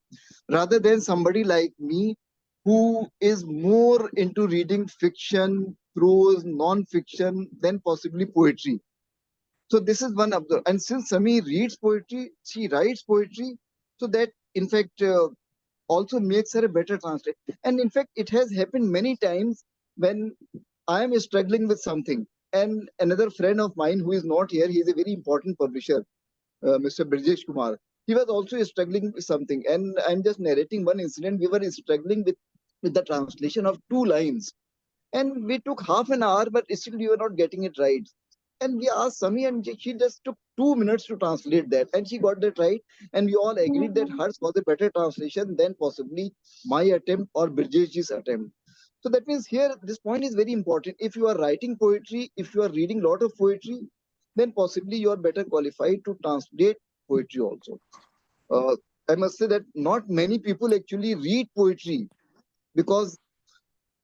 rather than somebody like me who is more into reading fiction, prose, non-fiction than possibly poetry. So this is one of the, and since Sami reads poetry, she writes poetry, so that in fact also makes her a better translator. And in fact, it has happened many times when I am struggling with something, and another friend of mine who is not here, he is a very important publisher, Mr. Brijesh Kumar. He was also struggling with something, and I'm just narrating one incident. We were struggling with the translation of 2 lines, and we took half an hour, but still we were not getting it right. And we asked Sami, and she just took 2 minutes to translate that, and she got that right. And we all agreed that hers was a better translation than possibly my attempt or Birjeshji's attempt. So that means here, this point is very important. If you are writing poetry, if you are reading a lot of poetry, then possibly you are better qualified to translate poetry also. I must say that not many people actually read poetry,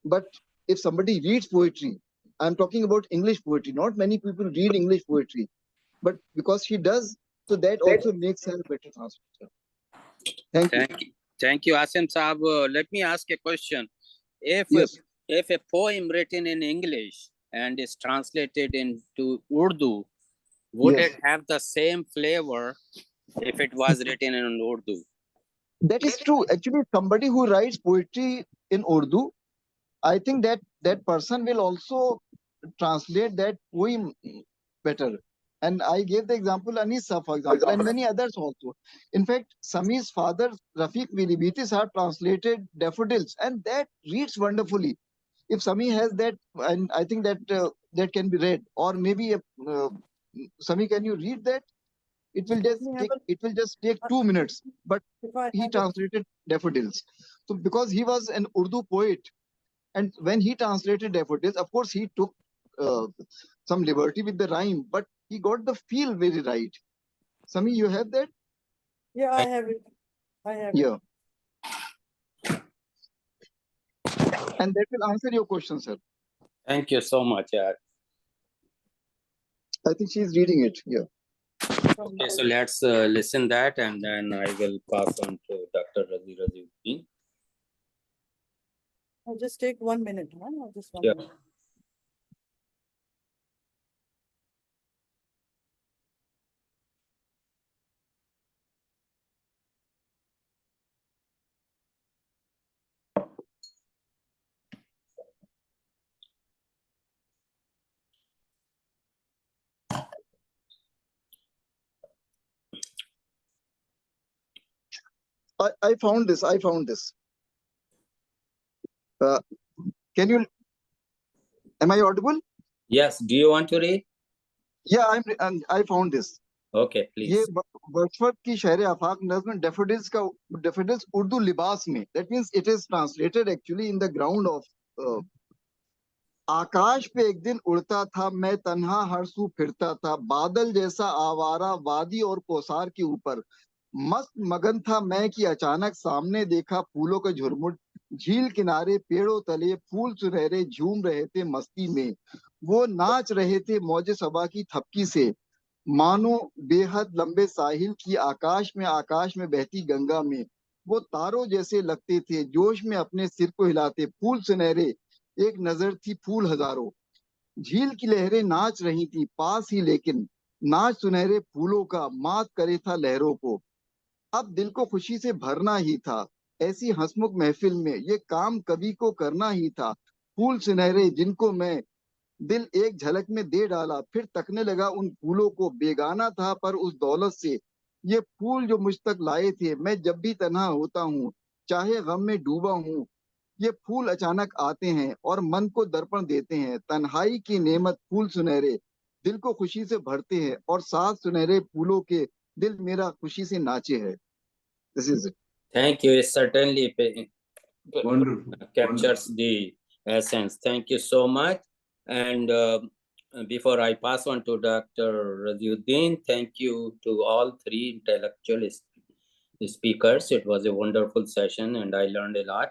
but if somebody reads poetry, I'm talking about English poetry, not many people read English poetry, but because she does, so that also makes her a better translator. Thank you. Thank you, Asim Saab. Let me ask a question. If a poem written in English and is translated into Urdu, would it have the same flavor if it was written in Urdu? That is true. Actually, somebody who writes poetry in Urdu, I think that that person will also translate that poem better. And I gave the example Anisa, for example, and many others also. In fact, Sami's father, Rafiq Vilibitis, have translated Daffodils, and that reads wonderfully. If Sami has that, and I think that that can be read, or maybe Sami, can you read that? It will just take 2 minutes, but he translated Daffodils. So because he was an Urdu poet, and when he translated Daffodils, of course, he took some liberty with the rhyme, but he got the feel very right. Sami, you have that? Yeah, I have it. I have it. Yeah. And that will answer your question, sir. Thank you so much. I think she is reading it. Yeah. Okay, so let's listen that, and then I will pass on to Dr. Raziuddin. I'll just take 1 minute. Huh? Just 1 Yeah. minute. I found this. I found this. Can you? Am I audible? Yes. Do you want to read? Yeah, I found this. Okay, ये please. Wordsworth की शहर आफाक नज़्म daffodils Urdu लिबास में, that means it is translated actually in the ground of आकाश पे एक दिन उड़ता था मैं तन्हा हर सू फिरता था बादल जैसा आवारा वादी और कोसार के ऊपर मस्त मगन था मैं कि अचानक सामने देखा फूलों का झुरमुट झील किनारे पेड़ों तले फूल सुनहरे झूम रहे थे मस्ती में वो नाच रहे थे मौजे सबा की थपकी से मानो बेहद लंबे साहिल की आकाश में बहती गंगा में वो तारों जैसे लगते थे जोश में अपने सिर को हिलाते फूल सुनहरे एक नजर थी फूल हजारों झील की लहरें नाच रही थी पास ही लेकिन नाच सुनहरे फूलों का मात करे था लहरों को अब दिल को खुशी से भरना ही था ऐसी हंसमुख महफिल में ये काम कवि को करना ही था फूल सुनहरे जिनको मैं दिल एक झलक में दे डाला फिर तकने लगा उन फूलों को बेगाना था पर उस दौलत से ये फूल जो मुझ तक लाए थे मैं जब भी तन्हा होता हूँ चाहे गम में डूबा हूँ ये फूल अचानक आते हैं और मन को दर्पण देते हैं तन्हाई की नेमत फूल सुनहरे दिल को खुशी से भरते हैं और साथ सुनहरे फूलों के दिल मेरा खुशी से नाचे है This is it. Thank you. It certainly Wonderful. captures the essence. Thank you so much. And before I pass on to Dr. Raziuddin, thank you to all three intellectual speakers. It was a wonderful session and I learned a lot.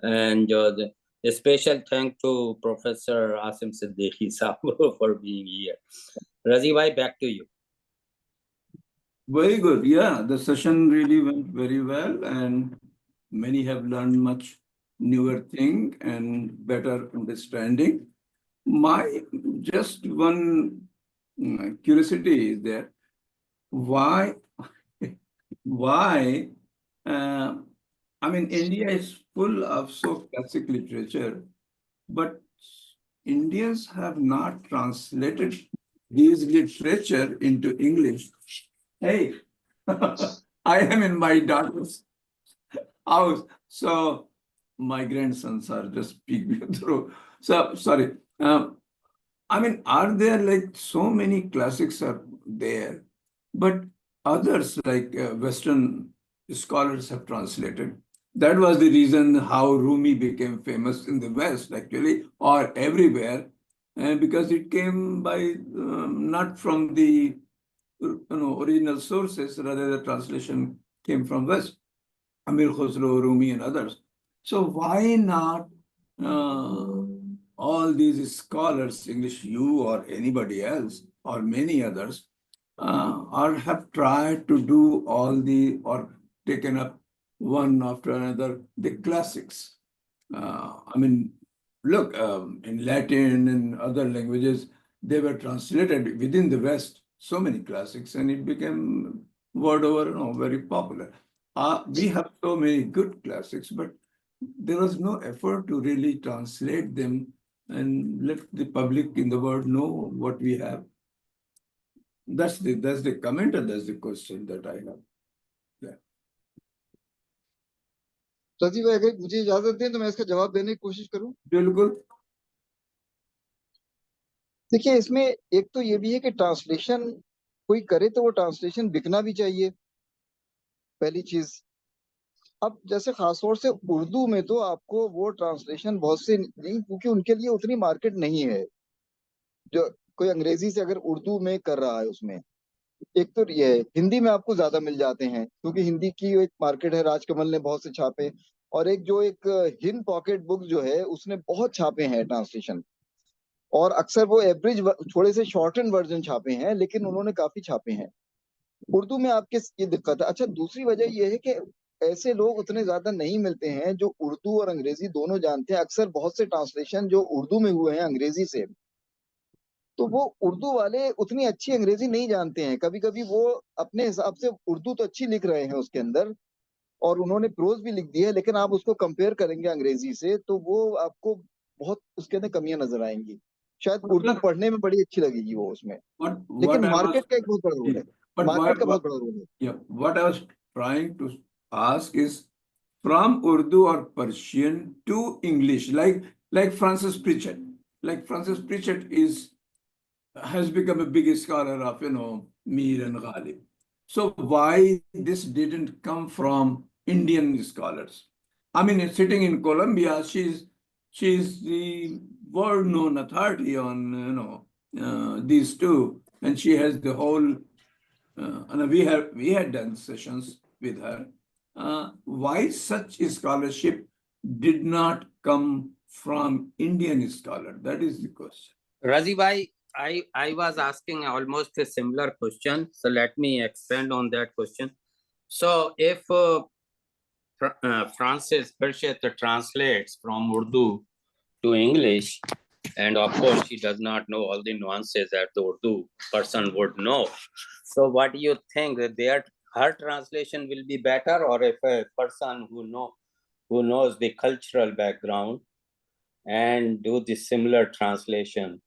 And a special thank to Professor Asim Siddiqui Saab for being here. Razi bhai, back to you. Very good. Yeah, the session really went very well, and many have learned much newer thing and better understanding. My just one curiosity is there. Why? I mean, India is full of so classic literature, but Indians have not translated these literature into English. Hey, I am in my daughter's house, so my grandsons are just peeking through. So sorry. I mean, are there like so many classics are there, but others like Western scholars have translated. That was the reason how Rumi became famous in the West, actually, or everywhere, because it came by not from the original sources, rather the translation came from West, Amir Khosrow, Rumi, and others. So why not all these scholars, English, you or anybody else, or many others, or have tried to do all the, or taken up one after another, the classics. I mean, look, in Latin and other languages, they were translated within the West, so many classics, and it became word over, very popular. We have so many good classics, but there was no effort to really translate them and let the public in the world know what we have. That's the comment, and that's the question that I have. Yeah. रजी भाई अगर मुझे इजाजत दें तो मैं इसका जवाब देने की कोशिश करूं। बिल्कुल। देखिए इसमें एक तो ये भी है कि ट्रांसलेशन कोई करे तो वो ट्रांसलेशन बिकना भी चाहिए, पहली चीज। अब जैसे खासतौर से उर्दू में तो आपको वो ट्रांसलेशन बहुत से नहीं, क्योंकि उनके लिए उतनी मार्केट नहीं है। जो कोई अंग्रेजी से अगर उर्दू में कर रहा है उसमें, एक तो ये है, हिंदी में आपको ज्यादा मिल जाते हैं क्योंकि हिंदी की एक मार्केट है, राजकमल ने बहुत से छापे, और एक जो एक हिंद पॉकेट बुक जो है उसने बहुत छापे हैं ट्रांसलेशन, और अक्सर वो एवरेज थोड़े से शॉर्टन वर्जन छापे हैं, लेकिन उन्होंने काफी छापे हैं। उर्दू में आपके ये दिक्कत है। अच्छा, दूसरी वजह ये है कि ऐसे लोग उतने ज्यादा नहीं मिलते हैं जो उर्दू और अंग्रेजी दोनों जानते हैं। अक्सर बहुत से ट्रांसलेशन जो उर्दू में हुए हैं अंग्रेजी से, तो वो उर्दू वाले उतनी अच्छी अंग्रेजी नहीं जानते हैं। कभी कभी वो अपने हिसाब से उर्दू तो अच्छी लिख रहे हैं उसके अंदर, और उन्होंने प्रोज भी लिख दी है, लेकिन आप उसको कंपेयर करेंगे अंग्रेजी से तो वो आपको बहुत उसके अंदर कमियां नजर आएंगी। शायद उर्दू पढ़ने में बड़ी अच्छी लगेगी वो उसमें, लेकिन मार्केट का एक बहुत बड़ा रोल है, मार्केट का बहुत बड़ा रोल है। Yeah, what I was trying to ask is from Urdu or Persian to English, like Francis Pritchett. Like Francis Pritchett has become a big scholar of, Mir and Ghalib. So why this didn't come from Indian scholars? I mean, sitting in Colombia, she's the world-known authority on, these two, and she has the whole. And we had done sessions with her. Why such scholarship did not come from Indian scholar? That is the question. Razi bhai, I was asking almost a similar question. So let me expand on that question. So if Francis Pritchett translates from Urdu to English, and of course she does not know all the nuances that the Urdu person would know. So what do you think, that her translation will be better, or if a person who knows the cultural background and do the similar translation,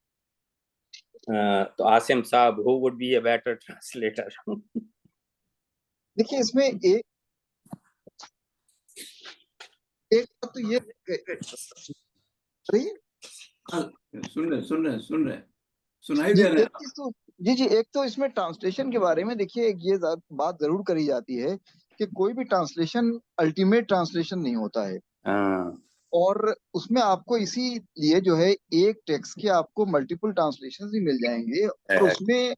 to Asim Saab, who would be a better translator? देखिए इसमें एक बात तो ये सुन रहे सुनाई दे रहे हैं। जी, एक तो इसमें ट्रांसलेशन के बारे में देखिए, एक ये बात जरूर करी जाती है कि कोई भी ट्रांसलेशन अल्टीमेट ट्रांसलेशन नहीं होता है, और उसमें आपको इसीलिए जो है एक टेक्स्ट के आपको मल्टीपल ट्रांसलेशन भी मिल जाएंगे, और उसमें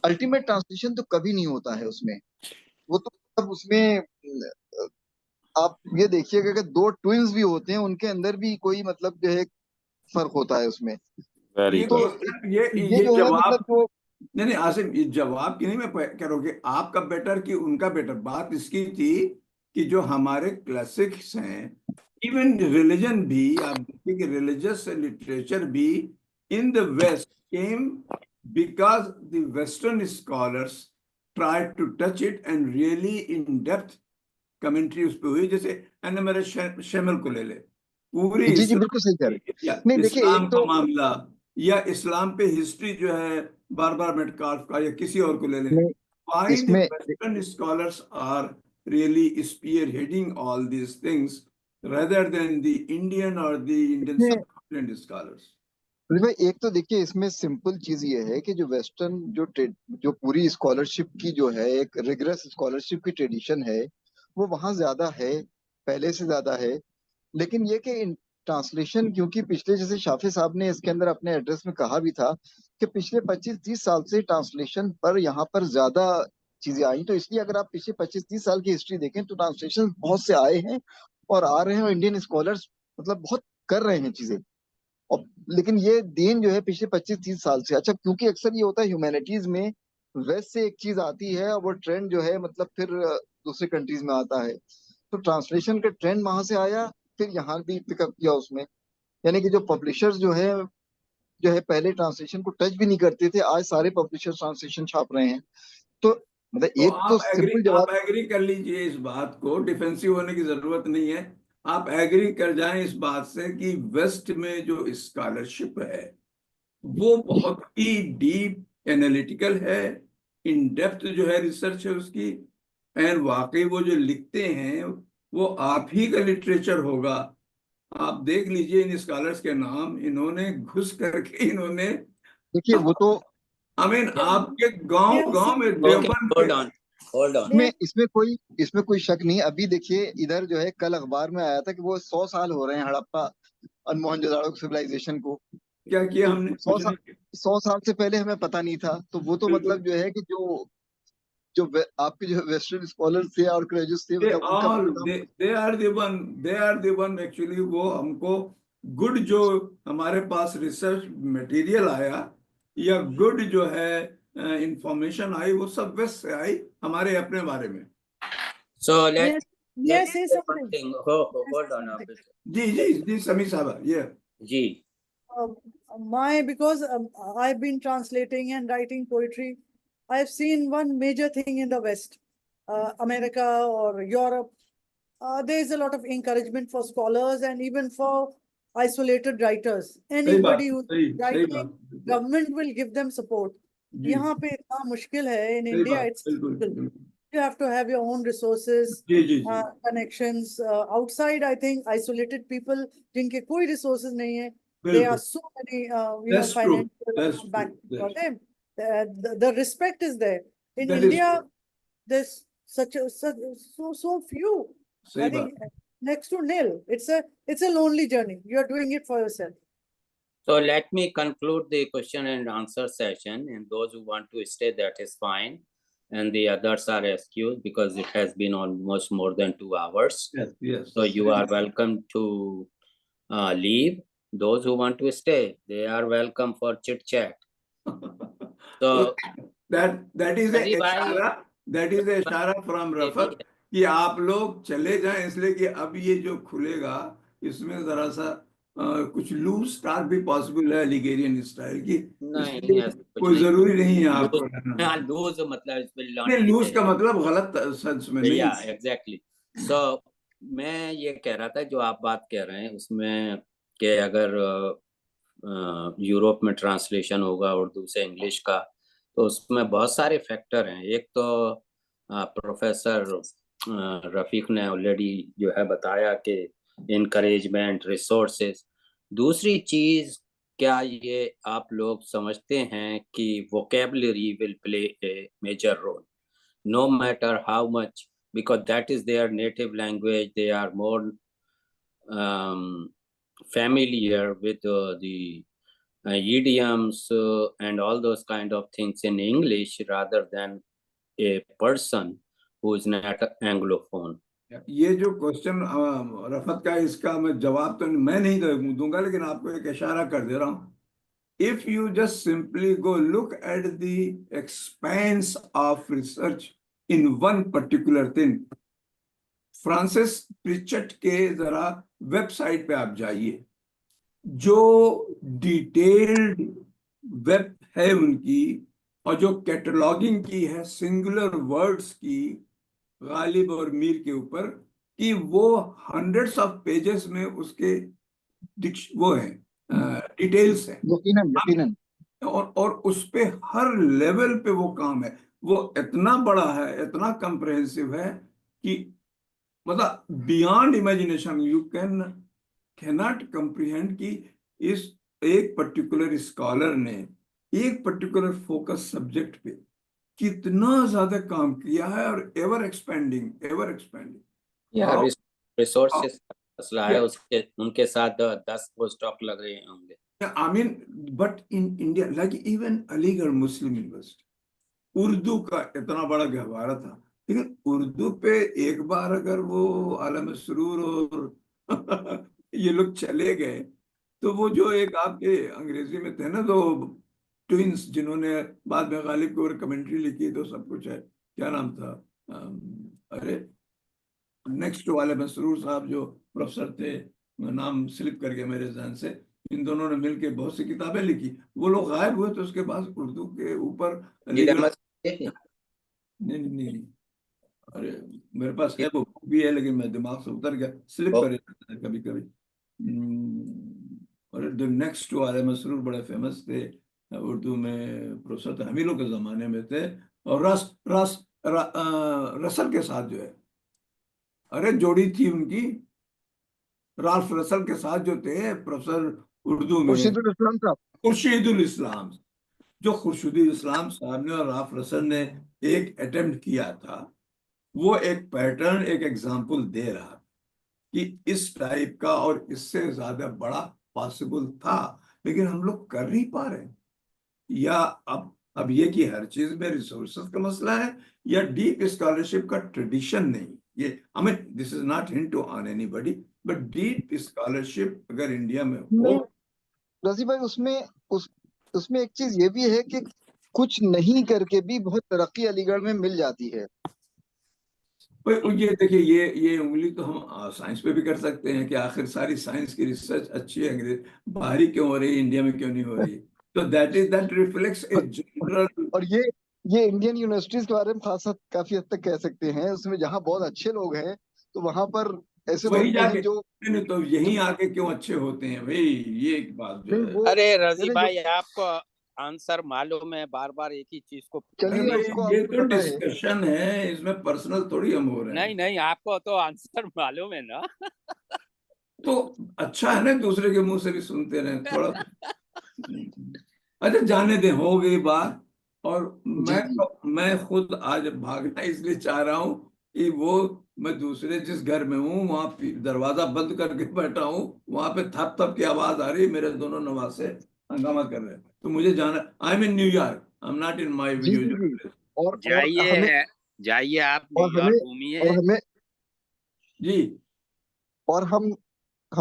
अल्टीमेट ट्रांसलेशन तो कभी नहीं होता है उसमें। वो तो अब उसमें आप ये देखिएगा कि दो ट्विंस भी होते हैं, उनके अंदर भी कोई मतलब जो है फर्क होता है उसमें। ये जो है जवाब मतलब जो नहीं आसिम, ये जवाब की नहीं मैं कह रहा हूँ कि आपका बेटर कि उनका बेटर। बात इसकी थी कि जो हमारे क्लासिक्स हैं, इवन रिलीजन भी, आप देखिए कि रिलीजियस लिटरेचर भी in the west came because the western scholars tried to touch it and really in depth commentary उस पर हुई। जैसे मेरे शेमल को ले ले, पूरी जी बिल्कुल सही कह रहे हैं। नहीं देखिए, इस्लाम एक का तो मामला या इस्लाम पे हिस्ट्री जो है बारबार मेटकाल्फ का, या किसी और को ले लें, why the इसमें Western scholars are really spearheading all these things rather than the Indian or the Indian subcontinent scholars? भाई एक तो देखिए इसमें सिंपल चीज ये है कि जो वेस्टर्न जो पूरी स्कॉलरशिप की जो है एक रिगरस स्कॉलरशिप की ट्रेडिशन है, वो वहाँ ज्यादा है, पहले से ज्यादा है। लेकिन ये कि ट्रांसलेशन, क्योंकि पिछले, जैसे शाफी साहब ने इसके अंदर अपने एड्रेस में कहा भी था कि पिछले 25-30 साल से ट्रांसलेशन पर यहाँ पर ज्यादा चीजें आई, तो इसलिए अगर आप पिछले 25-30 साल की हिस्ट्री देखें तो ट्रांसलेशन बहुत से आए हैं और आ रहे हैं, और इंडियन स्कॉलर्स मतलब बहुत कर रहे हैं चीजें। और लेकिन ये देन जो है पिछले 25-30 साल से। अच्छा, क्योंकि अक्सर ये होता है ह्यूमैनिटीज में, वेस्ट से एक चीज आती है और वो ट्रेंड जो है मतलब फिर दूसरे कंट्रीज में आता है, तो ट्रांसलेशन का ट्रेंड वहां से आया, फिर यहाँ भी पिकअप किया उसमें। यानी कि जो पब्लिशर्स जो है पहले ट्रांसलेशन को टच भी नहीं करते थे, आज सारे पब्लिशर्स ट्रांसलेशन छाप रहे हैं। तो मतलब तो एक तो सिंपल जवाब, आप एग्री कर लीजिए इस बात को, डिफेंसिव होने की जरूरत नहीं है। आप एग्री कर जाएं इस बात से कि वेस्ट में जो स्कॉलरशिप है वो बहुत ही डीप एनालिटिकल है, इन डेप्थ जो है रिसर्च है उसकी, एंड वाकई वो जो लिखते हैं वो आप ही का लिटरेचर होगा। आप देख लीजिए इन स्कॉलर्स के नाम, इन्होंने घुस करके इन्होंने, देखिए वो तो आपके गांव में देवबंद के, hold on. इसमें कोई शक नहीं। अभी देखिए इधर जो है कल अखबार में आया था कि वो 100 साल हो रहे हैं हड़प्पा और मोहनजोदाड़ो सिविलाइजेशन को। क्या किया हमने? 100 साल 100 साल से पहले हमें पता नहीं था, तो वो तो बिल्कुल। मतलब जो है कि आपके जो वेस्टर्न स्कॉलर्स थे और ग्रेजुएट्स थे, They मतलब उनका all पूरा काम। they are the one actually, वो हमको गुड जो हमारे पास रिसर्च मटेरियल आया या गुड जो है इंफॉर्मेशन आई, वो सब वेस्ट से आई हमारे अपने बारे में। So May I let's say say one something? thing. Hold on a bit. जी समी साहब, ये Ji. Because I've been translating and writing poetry, I've seen one major thing in the West, America or Europe. There is a lot of encouragement for scholars and even for isolated writers. सही बात, Anybody who's सही writing, बात, government will give them support. जी यहाँ पे इतना मुश्किल है. In सही India, बात, it's बिल्कुल difficult. बिल्कुल। You have to have your own resources, ji connections. Outside, I think isolated people जिनके कोई resources नहीं है, there are बिल्कुल। so many, That's true, that's financial true, backing for that's them. The respect is there. In that is India, true. there's so few. सही I बात। think next to nil. It's a lonely journey. You are doing it for yourself. So let me conclude the question and answer session, and those who want to stay, that is fine. And the others are excused because it has been almost more than 2 hours. Yes. So you are welcome to leave. Those who want to stay, they are welcome for chit chat. So that is a Rajiv bhai, इशारा, that is a इशारा from रफक कि आप लोग चले जाएं, इसलिए कि अब ये जो खुलेगा इसमें जरा सा कुछ लूज स्टार्ट भी पॉसिबल है अलिगेरियन स्टाइल की, नहीं इसलिए ऐसा कुछ कोई नहीं। जरूरी नहीं है आपको रहना। लूज मतलब इसमें नहीं, लूज का मतलब गलत सेंस में नहीं। एग्जैक्टली। सो मैं ये कह रहा था, जो आप बात कह रहे हैं उसमें कि अगर यूरोप में ट्रांसलेशन होगा उर्दू से इंग्लिश का, तो उसमें बहुत सारे फैक्टर हैं। एक तो प्रोफेसर रफीक ने ऑलरेडी जो है बताया कि इनकरेजमेंट, रिसोर्सेज। दूसरी चीज, क्या ये आप लोग समझते हैं कि vocabulary will play a major role, no matter how much, because that is their native language. They are more familiar with the idioms and all those kind of things in English rather than a person who is not Anglophone. ये जो question Rafat का, इसका मैं जवाब तो मैं नहीं दूंगा, लेकिन आपको एक इशारा कर दे रहा हूँ। If you just simply go look at the expanse of research in one particular thing, Francis Pritchett के जरा वेबसाइट पे आप जाइए, जो डिटेल्ड वेब है उनकी, और जो कैटलॉगिंग की है सिंगुलर वर्ड्स की गालिब और मीर के ऊपर, कि वो हंड्रेड्स ऑफ पेजेस में उसके वो है डिटेल्स है। यकीनन। और उस पे हर लेवल पे वो काम है। वो इतना बड़ा है, इतना कंप्रहेंसिव है कि मतलब beyond imagination, you cannot comprehend कि इस एक पर्टिकुलर स्कॉलर ने एक पर्टिकुलर फोकस सब्जेक्ट पे कितना ज्यादा काम किया है, और एवर एक्सपेंडिंग। रिसोर्सेस मसला है, उसके उनके साथ 10 पोस्टडॉक लग रहे होंगे। I mean, but in India, like even Aligarh Muslim University, Urdu का इतना बड़ा गहवारा था, लेकिन उर्दू पे एक बार अगर वो आलम सरूर और ये लोग चले गए, तो वो जो एक आपके अंग्रेजी में थे ना, तो ट्विंस जिन्होंने बाद में गालिब के ऊपर कमेंट्री लिखी, तो सब कुछ है, क्या नाम था, अरे नेक्स्ट वाले मसरूर साहब जो प्रोफेसर थे, नाम स्लिप कर गया मेरे ध्यान से, इन दोनों ने मिलके बहुत सी किताबें लिखी। वो लोग गायब हुए, तो उसके बाद उर्दू के ऊपर नहीं, अरे मेरे पास है, वो भी है, लेकिन मैं दिमाग से उतर गया, स्लिप कर जाता है कभी कभी। और द नेक्स्ट वाले मसरूर बड़े फेमस थे उर्दू में, प्रोफेसर थे, हम ही लोग के जमाने में थे। और रसल के साथ जो है, अरे जोड़ी थी उनकी, राल्फ रसल के साथ जो थे प्रोफेसर उर्दू में, खुर्शीदुल इस्लाम। जो खुर्शीदुल इस्लाम साहब ने और राल्फ रसल ने एक अटेम्प्ट किया था, वो एक पैटर्न, एक एग्जाम्पल दे रहा कि इस टाइप का और इससे ज्यादा बड़ा पॉसिबल था, लेकिन हम लोग कर नहीं पा रहे। या अब ये कि हर चीज में रिसोर्सेज का मसला है या डीप स्कॉलरशिप का ट्रेडिशन नहीं। ये I mean this is not hint to on anybody, but deep scholarship अगर इंडिया में हो। रजी भाई उसमें एक चीज ये भी है कि कुछ नहीं करके भी बहुत तरक्की अलीगढ़ में मिल जाती है। ये देखिए, ये उंगली तो हम साइंस पे भी कर सकते हैं कि आखिर सारी साइंस की रिसर्च अच्छी है, बाहरी क्यों हो रही है, इंडिया में क्यों नहीं हो रही। तो दैट रिफ्लेक्ट्स ए जनरल। और ये इंडियन यूनिवर्सिटीज के बारे में खास काफी हद तक कह सकते हैं, उसमें जहाँ बहुत अच्छे लोग हैं तो वहां पर ऐसे वही लोग भी जाके हैं जो नहीं, तो यहीं आके क्यों अच्छे होते हैं भाई, ये एक बात जो है। अरे रजी भाई, आपको आंसर मालूम है, बार बार एक ही चीज को चलिए भाई उसको ये आपको तो पता है। डिस्कशन है, इसमें पर्सनल थोड़ी हम हो रहे हैं। नहीं नहीं, आपको तो आंसर मालूम है ना। तो अच्छा है ना, दूसरे के मुंह से भी सुनते रहे थोड़ा। अच्छा जाने दे, हो गई बात। और जी जी मैं खुद आज भागना इसलिए चाह रहा हूँ कि मैं दूसरे जिस घर में हूँ वहां दरवाजा बंद करके बैठा हूँ, वहां पे थप थप की आवाज आ रही है, मेरे दोनों नवासे हंगामा कर रहे हैं, तो मुझे जाना। I am in New York, I am not in my जी जी यूजुअल जी। प्लेस। जाइए जाइए, आप न्यूयॉर्क और घूमिए। हमें जी और हम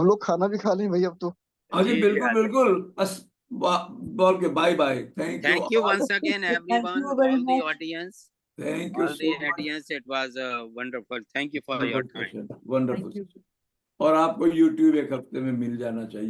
लोग खाना भी खा लें भाई अब तो। हाँ जी, जी जी, बिल्कुल बिल्कुल। बोल के bye bye. Thank you thank you all. Once again Thank everyone, you very all the much. audience, thank you all the so much. audience. It was wonderful. Thank you for your wonderful time. Session, wonderful Thank you. Session. और आपको YouTube एक हफ्ते में मिल जाना चाहिए।